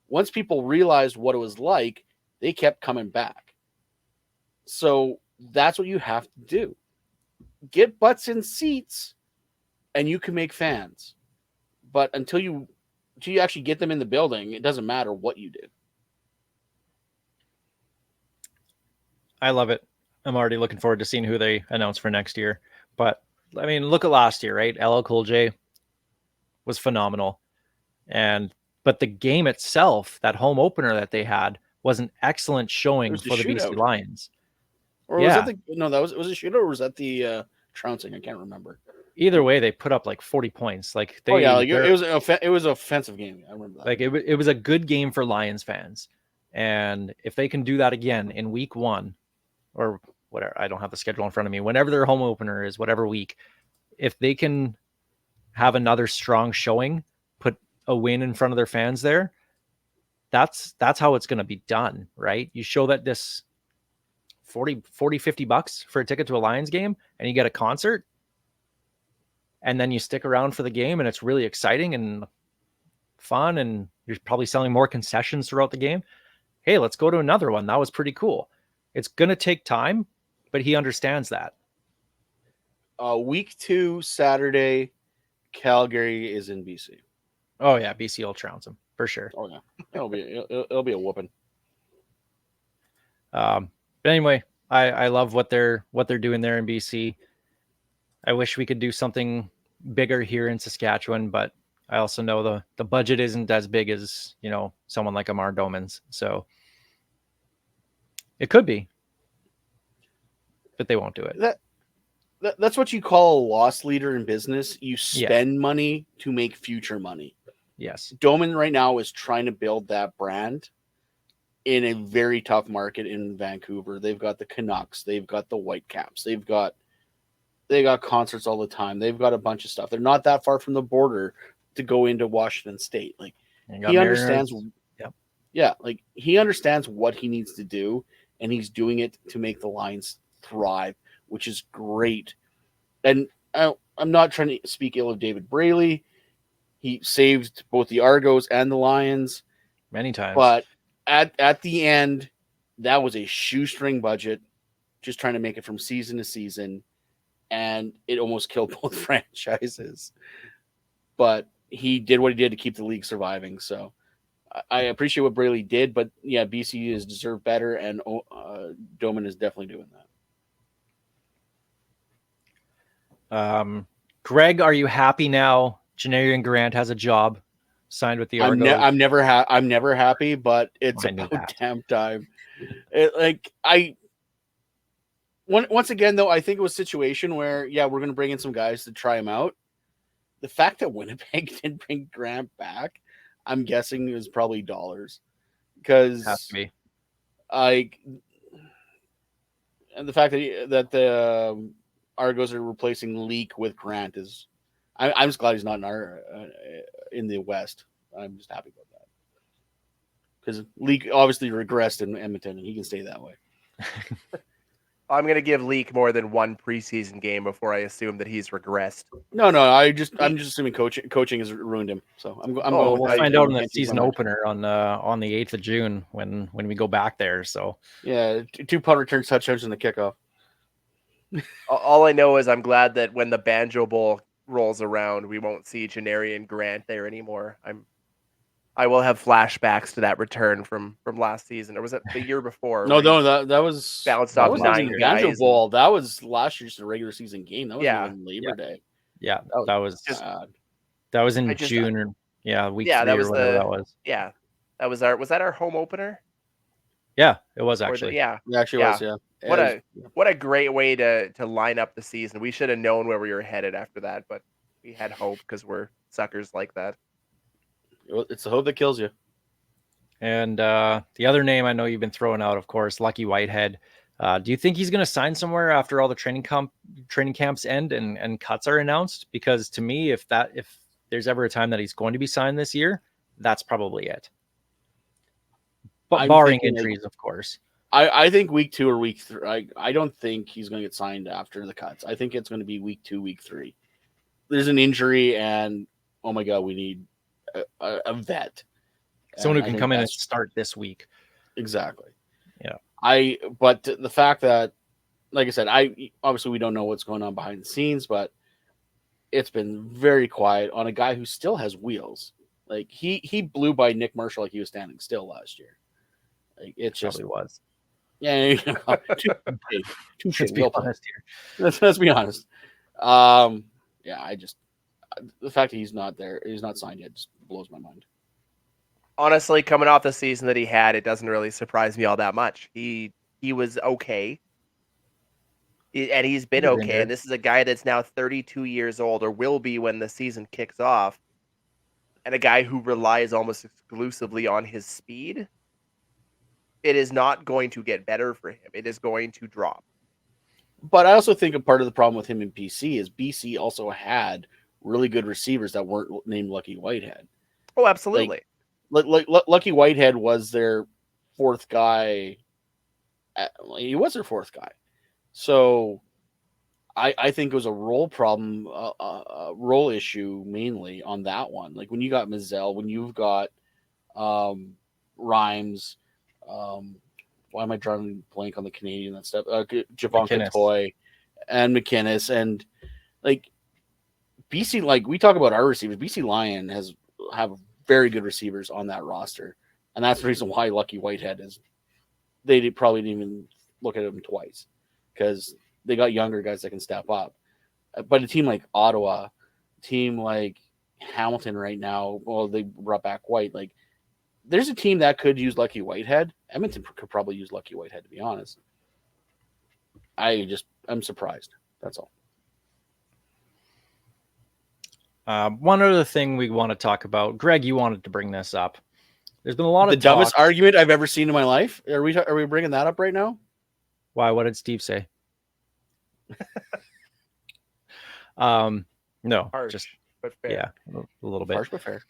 Once people realized what it was like, they kept coming back. So that's what you have to do. Get butts in seats, and you can make fans. But until you actually get them in the building, it doesn't matter what you did. I love it. I'm already looking forward to seeing who they announce for next year. But I mean, look at last year, right? LL Cool J was phenomenal. But the game itself, that home opener that they had, was an excellent showing for the BC Lions. Or was that was it a shootout, or was that the trouncing? I can't remember. Either way, they put up like 40 points. Like it was an offensive game. I remember that. Like it was a good game for Lions fans. And if they can do that again in week 1, or whatever, I don't have the schedule in front of me, whenever their home opener is, whatever week, if they can have another strong showing, put a win in front of their fans there, that's how it's going to be done, right? You show that this $50 for a ticket to a Lions game, and you get a concert, and then you stick around for the game, and it's really exciting and fun, and you're probably selling more concessions throughout the game. Hey, let's go to another one. That was pretty cool. It's going to take time, but he understands that. Week 2, Saturday, Calgary is in BC. Oh yeah, BC will trounce him for sure. Oh yeah, it'll be a whooping. But anyway, I love what they're doing there in BC. I wish we could do something bigger here in Saskatchewan, but I also know the budget isn't as big as, someone like Amar Doman's. So it could be, but they won't do it. That's what you call a loss leader in business. You spend money to make future money. Yes. Doman right now is trying to build that brand in a very tough market in Vancouver. They've got the Canucks. They've got the Whitecaps. They got concerts all the time. They've got a bunch of stuff. They're not that far from the border to go into Washington State. Like he understands. Yep. Yeah. Like he understands what he needs to do, and he's doing it to make the Lions thrive, which is great. And I'm not trying to speak ill of David Braley. He saved both the Argos and the Lions many times. But at the end, that was a shoestring budget, just trying to make it from season to season. and it almost killed both franchises. But he did what he did to keep the league surviving. So I appreciate what Braley did, but yeah, BC has deserved better, and Doman is definitely doing that. Greg, are you happy now? Janarian Grant has a job signed with the Argos. I'm never happy, but it's I knew about that. damn time. Once again, though, I think it was a situation where, yeah, we're going to bring in some guys to try him out. The fact that Winnipeg didn't bring Grant back, I'm guessing is probably dollars, because Has to be. and the fact that the Argos are replacing Leak with Grant is, I'm just glad he's not in the West. I'm just happy about that, because Leak obviously regressed in Edmonton, and he can stay that way. I'm going to give Leak more than one preseason game before I assume that he's regressed. No, I'm just assuming coaching has ruined him. So I'm We'll going. find out in the season opener on the 8th of June when we go back there. So yeah, 2 punt returns, touchdowns in the kickoff. All I know is I'm glad that when the Banjo Bowl rolls around, we won't see Janarian Grant there anymore. I will have flashbacks to that return from last season, or was it the year before? No, that was bounced off was 9 the Banjo guys. Bowl. That was last year's regular season game. That was even Labor Day. Yeah, that was in just, June, or week 3 that was or whatever that was. Yeah, was that our home opener? Yeah, it was actually. It actually was. Yeah. What a great way to line up the season. We should have known where we were headed after that, but we had hope because we're suckers like that. It's the hope that kills you. And the other name I know you've been throwing out, of course, Lucky Whitehead. Do you think he's going to sign somewhere after all the training camps end and cuts are announced? Because to me, if there's ever a time that he's going to be signed this year, that's probably it. But barring injuries, of course. I think week 2 or week 3. I don't think he's going to get signed after the cuts. I think it's going to be week 2, week 3. There's an injury, and oh my God, we need a vet. Someone who can come in and start this week. Exactly. Yeah. But the fact that, like I said, obviously we don't know what's going on behind the scenes, but it's been very quiet on a guy who still has wheels. Like he blew by Nick Marshall like he was standing still last year. Like it just was. Yeah. Let's be honest here. Let's be honest. The fact that he's not there, he's not signed yet, just blows my mind. Honestly, coming off the season that he had, it doesn't really surprise me all that much. He was okay. And he's been okay. And this is a guy that's now 32 years old, or will be when the season kicks off. And a guy who relies almost exclusively on his speed. It is not going to get better for him. It is going to drop. But I also think a part of the problem with him in BC is BC also had really good receivers that weren't named Lucky Whitehead. Oh, absolutely. Like Lucky Whitehead was their 4th guy. He was their 4th guy. So I think it was a role problem, a role issue mainly on that one. Like when you got Mazzell, when you've got Rhymes, why am I drawing blank on the Canadian and stuff? Javon Toy and McInnes, and like BC, like we talk about our receivers. BC Lion have very good receivers on that roster, and that's the reason why Lucky Whitehead is. They probably didn't even look at him twice because they got younger guys that can step up. But a team like Ottawa, a team like Hamilton right now, well, they brought back White. Like, there's a team that could use Lucky Whitehead. Edmonton could probably use Lucky Whitehead, to be honest. I'm surprised. That's all. One other thing we want to talk about, Greg, you wanted to bring this up. There's been a lot of dumbest argument I've ever seen in my life. Are we bringing that up right now? Why? What did Steve say? No, Harsh, just but fair. Yeah, a little bit. Harsh but fair.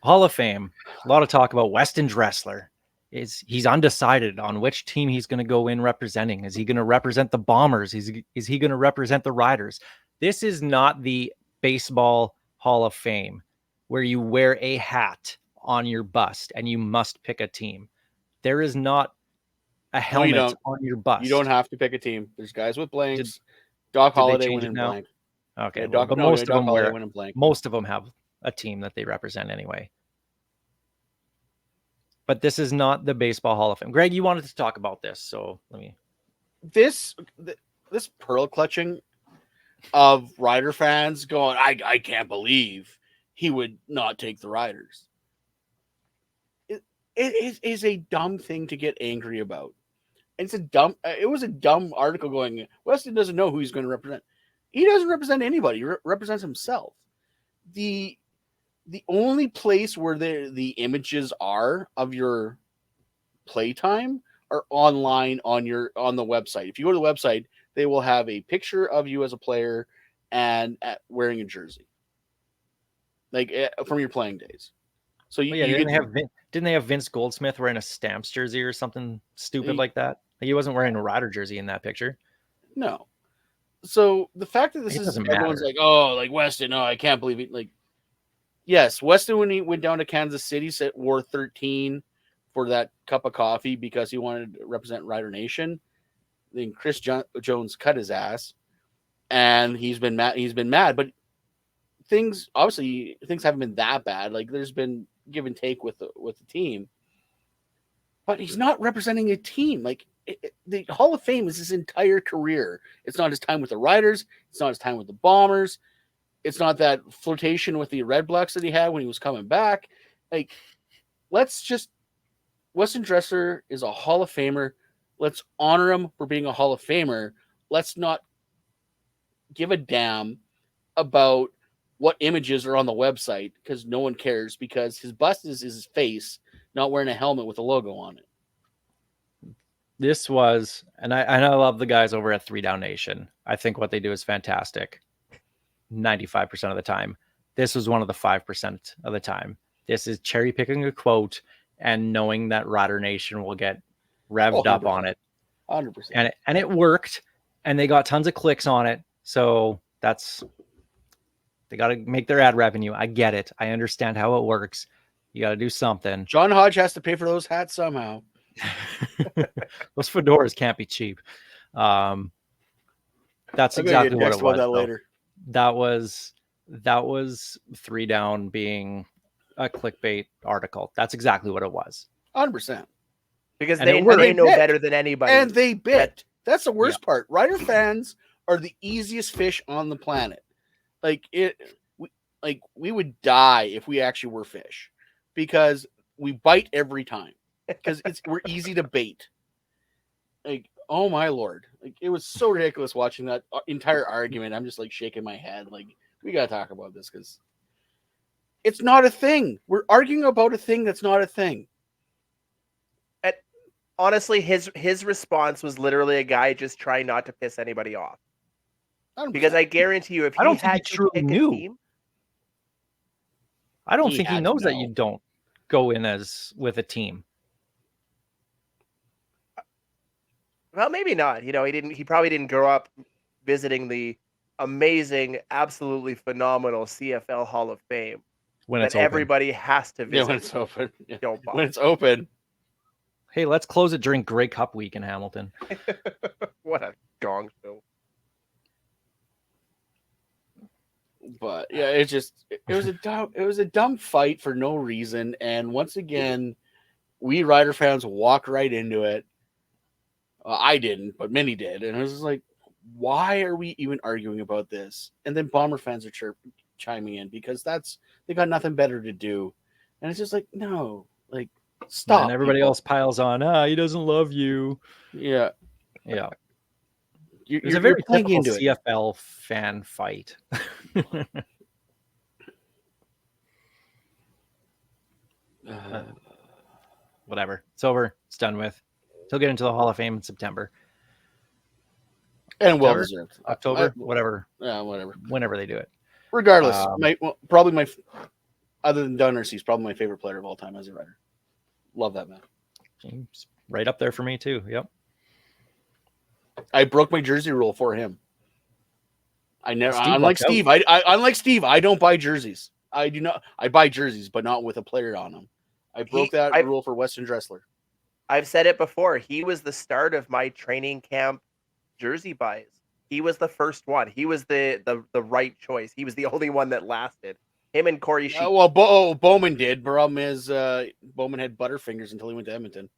Hall of Fame. A lot of talk about Weston Dressler. He's undecided on which team he's going to go in representing. Is he going to represent the Bombers? Is he going to represent the Riders? This is not the baseball Hall of Fame where you wear a hat on your bust and you must pick a team. There is not a helmet don't. on your bust. You don't have to pick a team. There's guys with blanks. Did Doc they Holliday change went it in now? blank. Okay, Yeah, well, but most of Doc them Holliday went in blank. most of them have a team that they represent anyway. But this is not the Baseball Hall of Fame. Greg, you wanted to talk about this, so let me. This pearl clutching of Rider fans going, I can't believe he would not take the Riders. It is a dumb thing to get angry about. And it was a dumb article going, Weston doesn't know who he's going to represent. He doesn't represent anybody. He represents himself. The only place where the images are of your playtime are online on the website. If you go to the website, they will have a picture of you as a player and wearing a jersey, like from your playing days. So didn't they have Vince Goldsmith wearing a Stamps jersey or something stupid like that? Like he wasn't wearing a Rider jersey in that picture. No. So the fact that everyone's like, oh, like Weston, I can't believe it. Like, yes, Weston, when he went down to Kansas City, wore 13 for that cup of coffee because he wanted to represent Rider Nation. Then Chris Jones cut his ass, and he's been mad. But things haven't been that bad. Like there's been give and take with the team, but he's not representing a team. Like the Hall of Fame is his entire career. It's not his time with the Riders. It's not his time with the Bombers. It's not that flirtation with the Red Blacks that he had when he was coming back. Like, Weston Dressler is a Hall of Famer. Let's honor him for being a Hall of Famer. Let's not give a damn about what images are on the website because no one cares because his bust is his face, not wearing a helmet with a logo on it. This was, and I love the guys over at 3 Down Nation. I think what they do is fantastic 95% of the time. This was one of the 5% of the time. This is cherry picking a quote and knowing that Rider Nation will get revved up on it. 100%. And it worked, and they got tons of clicks on it. So they got to make their ad revenue. I get it. I understand how it works. You got to do something. John Hodge has to pay for those hats somehow. Those fedoras can't be cheap. That's exactly what it was. That later. That was 3 Down being a clickbait article. That's exactly what it was. 100%. Because they know better than anybody. And they bit. That's the worst part. Rider fans are the easiest fish on the planet. We would die if we actually were fish because we bite every time because we're easy to bait. Like, oh my Lord. Like, it was so ridiculous watching that entire argument. I'm just like shaking my head. Like, we got to talk about this because it's not a thing. We're arguing about a thing that's not a thing. Honestly, his response was literally a guy just trying not to piss anybody off. 100%. Because I guarantee you, if he had to pick a team, I don't think he knows that you don't go in as with a team. Well, maybe not. He probably didn't grow up visiting the amazing, absolutely phenomenal CFL Hall of Fame When that it's open. Everybody has to visit. Yeah, when it's open. Yeah. Don't When it's open. Hey, let's close it during Grey Cup week in Hamilton. What a gong show. But yeah, it was a dumb fight for no reason. And once again, we Rider fans walked right into it. I didn't, but many did. And I was just like, why are we even arguing about this? And then Bomber fans are chiming in because they got nothing better to do. And it's just like, no, like, stop. And everybody else piles on. He doesn't love you. Yeah. Yeah. It's a very typical CFL fan fight. Whatever. It's over. It's done with. He'll get into the Hall of Fame in September. And well deserved. October, whatever. Yeah, whatever. Whenever they do it. Regardless, other than Dunners, he's probably my favorite player of all time as a Rider. Love that man. He's right up there for me too. Yep. I broke my jersey rule for him. Unlike Steve, I don't buy jerseys. I buy jerseys, but not with a player on them. I broke that rule for Weston Dressler. I've said it before. He was the start of my training camp jersey buys. He was the first one. He was the right choice. He was the only one that lasted. Him and Corey Sheep. Bowman did. Problem is, Bowman had butterfingers until he went to Edmonton.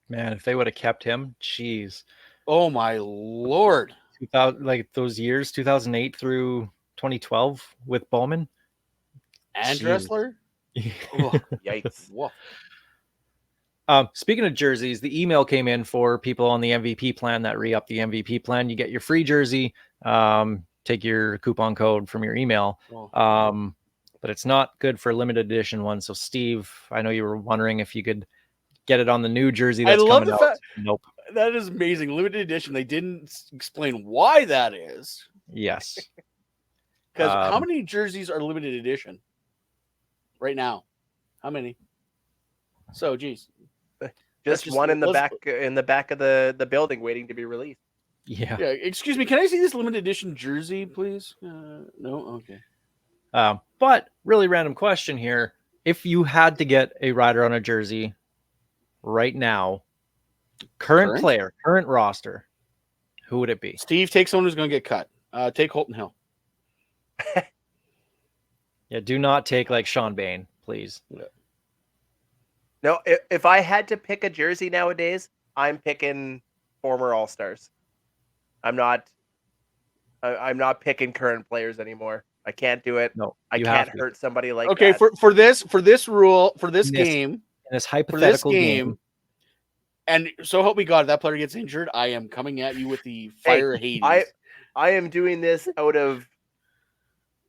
Man, if they would have kept him, jeez. Oh my lord! 2000, like those years, 2008 through 2012 with Bowman And Jeez. Dressler. Yikes. Whoa. Speaking of jerseys, the email came in for people on the MVP plan that re-up the MVP plan. You get your free jersey. Take your coupon code from your email. But it's not good for limited edition ones. So Steve, I know you were wondering if you could get it on the new jersey that's coming out. Nope. That is amazing. Limited edition. They didn't explain why that is. Yes. Because how many jerseys are limited edition right now? How many? So, geez. Just one in the back of the building waiting to be released. Yeah. Excuse me. Can I see this limited edition jersey, please? No. Okay. But really random question here. If you had to get a rider on a jersey right now, current player, current roster, who would it be? Steve, take someone who's going to get cut. Take Holton Hill. Yeah, do not take like Sean Bain, please. No, if I had to pick a jersey nowadays, I'm picking former All-Stars. I'm not picking current players anymore. I can't do it. No, I can't hurt somebody like okay, that. for this rule, for this game, in this hypothetical game. And so help me God, if that player gets injured, I am coming at you with the fire of Hades. I am doing this out of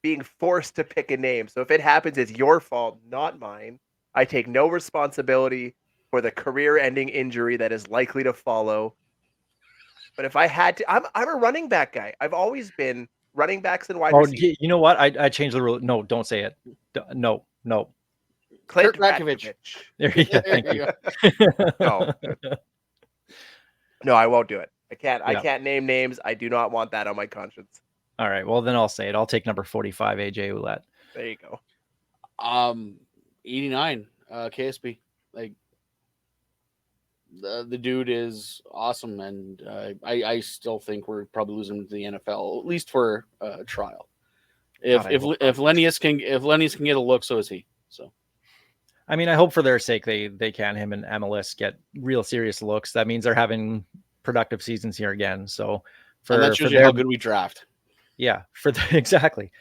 being forced to pick a name. So if it happens, it's your fault, not mine. I take no responsibility for the career-ending injury that is likely to follow. But if I had to, I'm a running back guy. I've always been running backs and wide receivers. You know what? I changed the rule. No, don't say it. No. Clint Rakovic. Thank you. No, I won't do it. I can't. I can't name names. I do not want that on my conscience. All right. Well, then I'll say it. I'll take number 45, AJ Ouellette. There you go. 89 KSB. Like the dude is awesome, and I still think we're probably losing him to the NFL, at least for a trial. If Lennius can get a look, so is he. So. I mean, I hope for their sake they can, him and MLS, get real serious looks. That means they're having productive seasons here again. So and that shows you how good we draft. Yeah, exactly.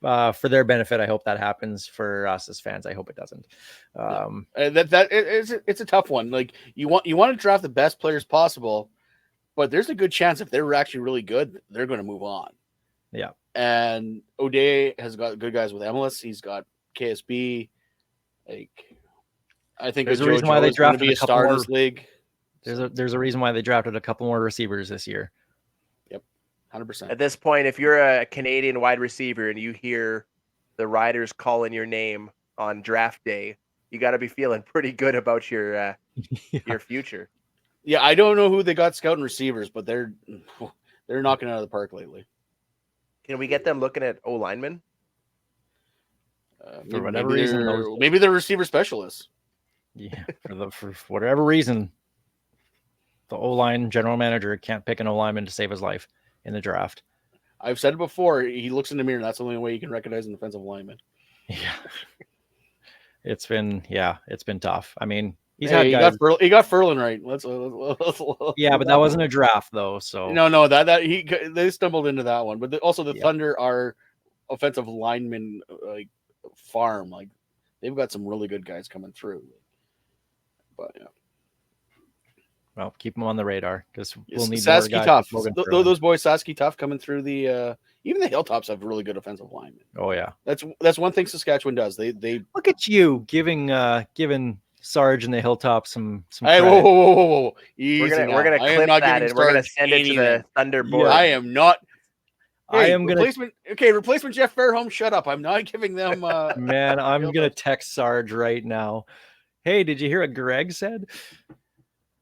For their benefit, I hope that happens. For us as fans, I hope it doesn't. It's a tough one. Like you want to draft the best players possible, but there's a good chance if they're actually really good, they're going to move on. Yeah. And O'Day has got good guys with MLS. He's got KSB. Like, I think there's a reason why they drafted a star in this league. There's a reason why they drafted a couple more receivers this year. Yep, 100%. At this point, if you're a Canadian wide receiver and you hear the Riders calling your name on draft day, you got to be feeling pretty good about your future. Yeah, I don't know who they got scouting receivers, but they're knocking it out of the park lately. Can we get them looking at O linemen? For whatever reason, maybe they're receiver specialists. Yeah, for whatever reason, the O-line general manager can't pick an O-lineman to save his life in the draft. I've said it before. He looks in the mirror, and that's the only way you can recognize an offensive lineman. Yeah, it's been tough. I mean, he got Furlan right. Let's yeah, but that wasn't a draft though. So no, they stumbled into that one. But also the Thunder are offensive linemen farm. Like they've got some really good guys coming through. But yeah. Well, keep them on the radar because we'll need Sasky more Tough. guys. Those boys, Sasky Tough, coming through the. Even the Hilltops have really good offensive linemen. Oh yeah, that's one thing Saskatchewan does. They look at you giving Sarge and the Hilltops some. Hey, whoa! We're gonna clip that and we're gonna send it to the Thunder board. I am not. I am replacement Jeff Fairholm. Shut up! I'm not giving them. Man, I'm gonna text Sarge right now. Hey, did you hear what Greg said?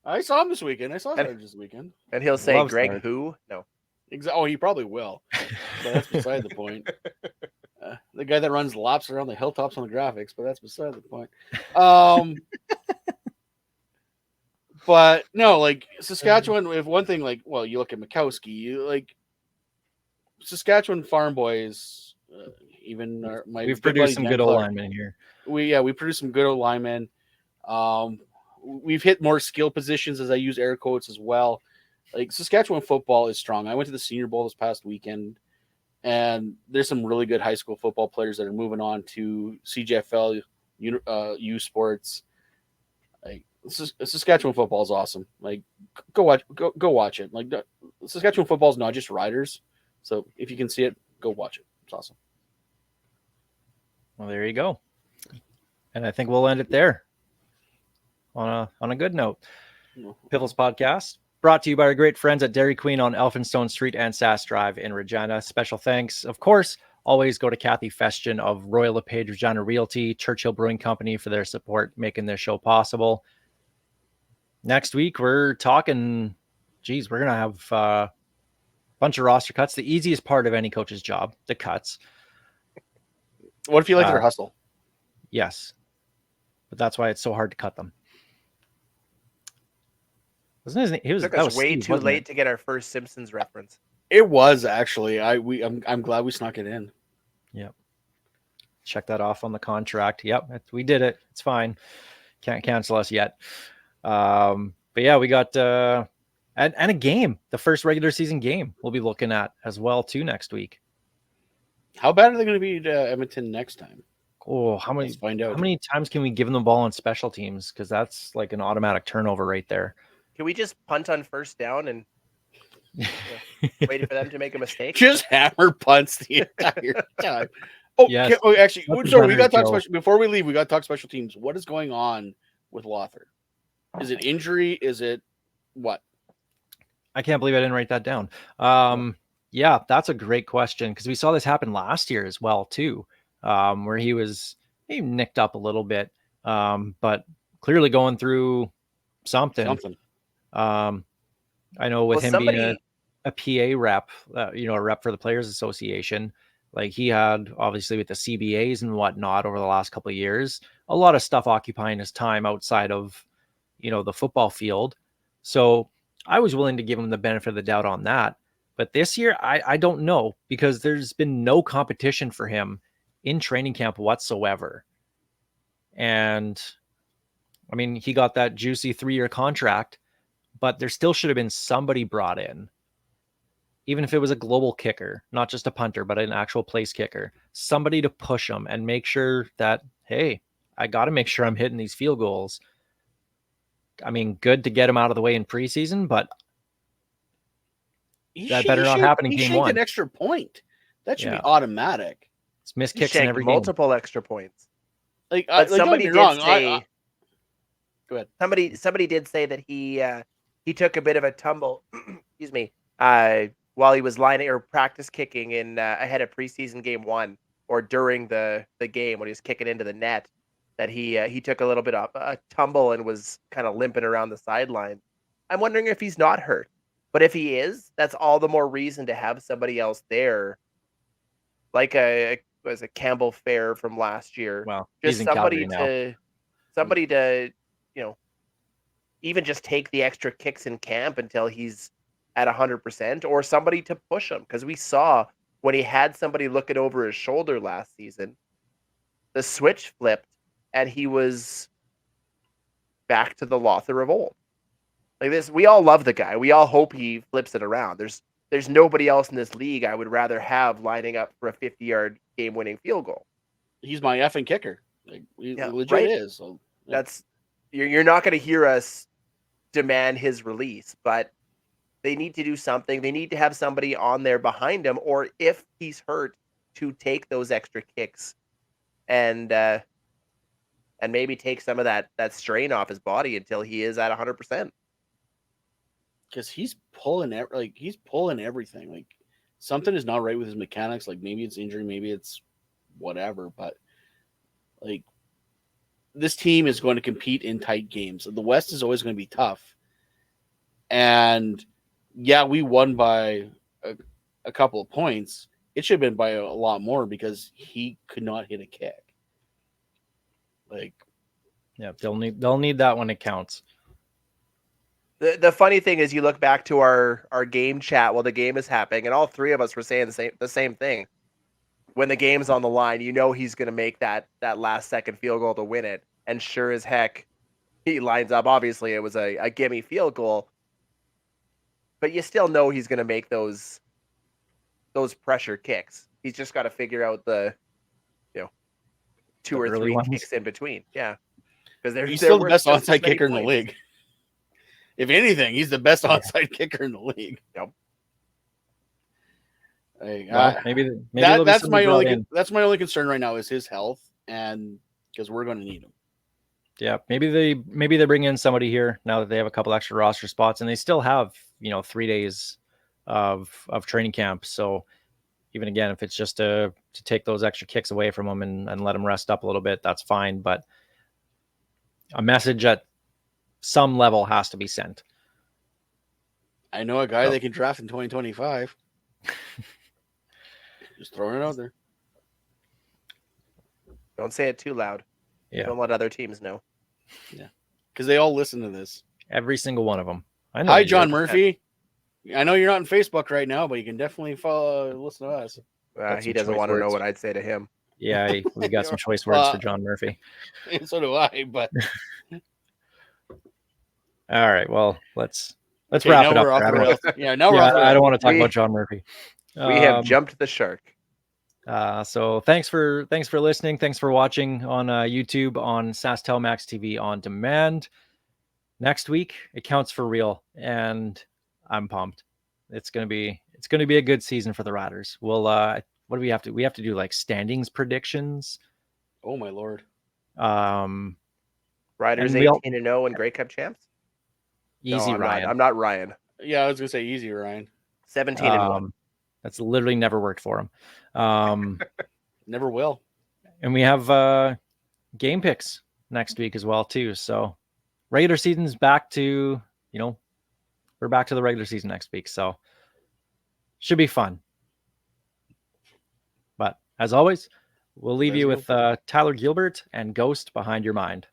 I saw him this weekend. I saw Sarge this weekend. And he'll say, Greg Sarge. Who? No. Oh, he probably will. But that's beside the point. The guy that runs laps around the Hilltops on the graphics, but that's beside the point. But no, like Saskatchewan, if one thing, like, well, you look at Mikowski, you like Saskatchewan farm boys, even my We've good buddy produced some Dan good old Clark, linemen here. we produced some good old linemen. We've hit more skill positions, as I use air quotes, as well. Like Saskatchewan football is strong. I went to the Senior Bowl this past weekend, and there's some really good high school football players that are moving on to CJFL, U Sports. Like Saskatchewan football is awesome. Like go watch it. Like Saskatchewan football is not just riders. So if you can see it, go watch it. It's awesome. Well, there you go. And I think we'll end it there on a good note. Piffles Podcast, brought to you by our great friends at Dairy Queen on Elphinstone Street and Sass Drive in Regina. Special thanks, of course, always go to Kathy Festian of Royal LePage Regina Realty, Churchill Brewing Company for their support, making this show possible. Next week, we're talking, we're going to have a bunch of roster cuts. The easiest part of any coach's job, the cuts. What if you like their hustle? Yes. But that's why it's so hard to cut them. Wasn't his name? It took us way Steve, too late to get our first Simpsons reference. It was actually. I'm glad we snuck it in. Yep. Check that off on the contract. Yep, we did it. It's fine. Can't cancel us yet. But yeah, we got and a game, the first regular season game we'll be looking at as well too next week. How bad are they going to be to Edmonton next time? Oh, Let's find out. How many times can we give them the ball on special teams? Because that's like an automatic turnover right there. Can we just punt on first down and wait for them to make a mistake? Just hammer punts the entire time. Oh, yes. Actually, That's sorry, we got to talk Joe. special. Before we leave, we got to talk special teams. What is going on with Lauther? Is it injury? Is it what? I can't believe I didn't write that down. Yeah, that's a great question because we saw this happen last year as well too, where he nicked up a little bit, but clearly going through something. I know with him being a PA rep, a rep for the Players Association, like he had obviously with the CBAs and whatnot over the last couple of years, a lot of stuff occupying his time outside of, the football field. So I was willing to give him the benefit of the doubt on that. But this year, I don't know because there's been no competition for him in training camp whatsoever. And I mean, he got that juicy 3-year contract, but there still should have been somebody brought in, even if it was a global kicker, not just a punter, but an actual place kicker, somebody to push him and make sure that, hey, I got to make sure I'm hitting these field goals. I mean, good to get him out of the way in preseason, but that better not happen in game one. An extra point. That should be automatic. It's missed kicks in every multiple extra points. Somebody did say. Go ahead. Somebody did say that he took a bit of a tumble. Excuse me. While he was lining or practice kicking in ahead of preseason game 1 or during the game when he was kicking into the net, that he took a little bit of a tumble and was kind of limping around the sideline. I'm wondering if he's not hurt. But if he is, that's all the more reason to have somebody else there, like a Campbell Fair from last year. Well, just somebody to even just take the extra kicks in camp until he's at 100%, or somebody to push him. Because we saw when he had somebody looking over his shoulder last season, the switch flipped and he was back to the Lauther of old. Like this, we all love the guy. We all hope he flips it around. There's nobody else in this league I would rather have lining up for a 50-yard game-winning field goal. He's my effing kicker. Like, legit right? is. So, yeah. That's you're not going to hear us demand his release, but they need to do something. They need to have somebody on there behind him, or if he's hurt, to take those extra kicks and maybe take some of that strain off his body until he is at 100%. Because he's pulling everything. Like something is not right with his mechanics. Like maybe it's injury, maybe it's whatever. But like this team is going to compete in tight games. The West is always going to be tough. And yeah, we won by a couple of points. It should have been by a lot more because he could not hit a kick. Like, yeah, they'll need that when it counts. The funny thing is, you look back to our game chat while the game is happening, and all three of us were saying the same thing. When the game's on the line, you know he's going to make that last second field goal to win it, and sure as heck, he lines up. Obviously, it was a gimme field goal, but you still know he's going to make those pressure kicks. He's just got to figure out the two The or early three ones. kicks in between. Yeah, because He's still the best onside kicker in the league. If anything, he's the best onside kicker in the league. Yep. Hey, Well, maybe there'll be that's somebody my brought only in. that's my only concern right now is his health, and because we're going to need him. Yeah, maybe they bring in somebody here now that they have a couple extra roster spots, and they still have 3 days of training camp. So even again, if it's just to take those extra kicks away from them and let them rest up a little bit, that's fine. But a message at some level has to be sent. I know a guy Oh. they can draft in 2025. Just throwing it out there. Don't say it too loud. Yeah, Don't let other teams know. Because they all listen to this. every single one of them. I know. Hi, you do. John Murphy. I know you're not on Facebook right now, but you can definitely listen to us. Got He some doesn't choice want to know words. what I'd say to him. Yeah, we got some choice words for John Murphy. And so do I. But All right, well, let's okay, wrap now it up. we're off the Travis. rails. Yeah, now we're Yeah, off the rails. I don't want to talk We- about John Murphy. We have jumped the shark. So thanks for listening. Thanks for watching on YouTube, on SaskTel Max TV on demand. Next week it counts for real, and I'm pumped. It's gonna be a good season for the Riders. We'll what do we have to? We have to do like standings predictions. Oh my lord! Riders And we all- 18-0 and Grey Cup champs. Easy, No, Ryan. I'm not Ryan. Yeah, I was gonna say easy, Ryan. 17-1. That's literally never worked for him. Never will. And we have game picks next week as well too. So regular season's back to, we're back to the regular season next week. So should be fun. But as always, we'll leave you with Tyler Gilbert and Ghost Behind Your Mind.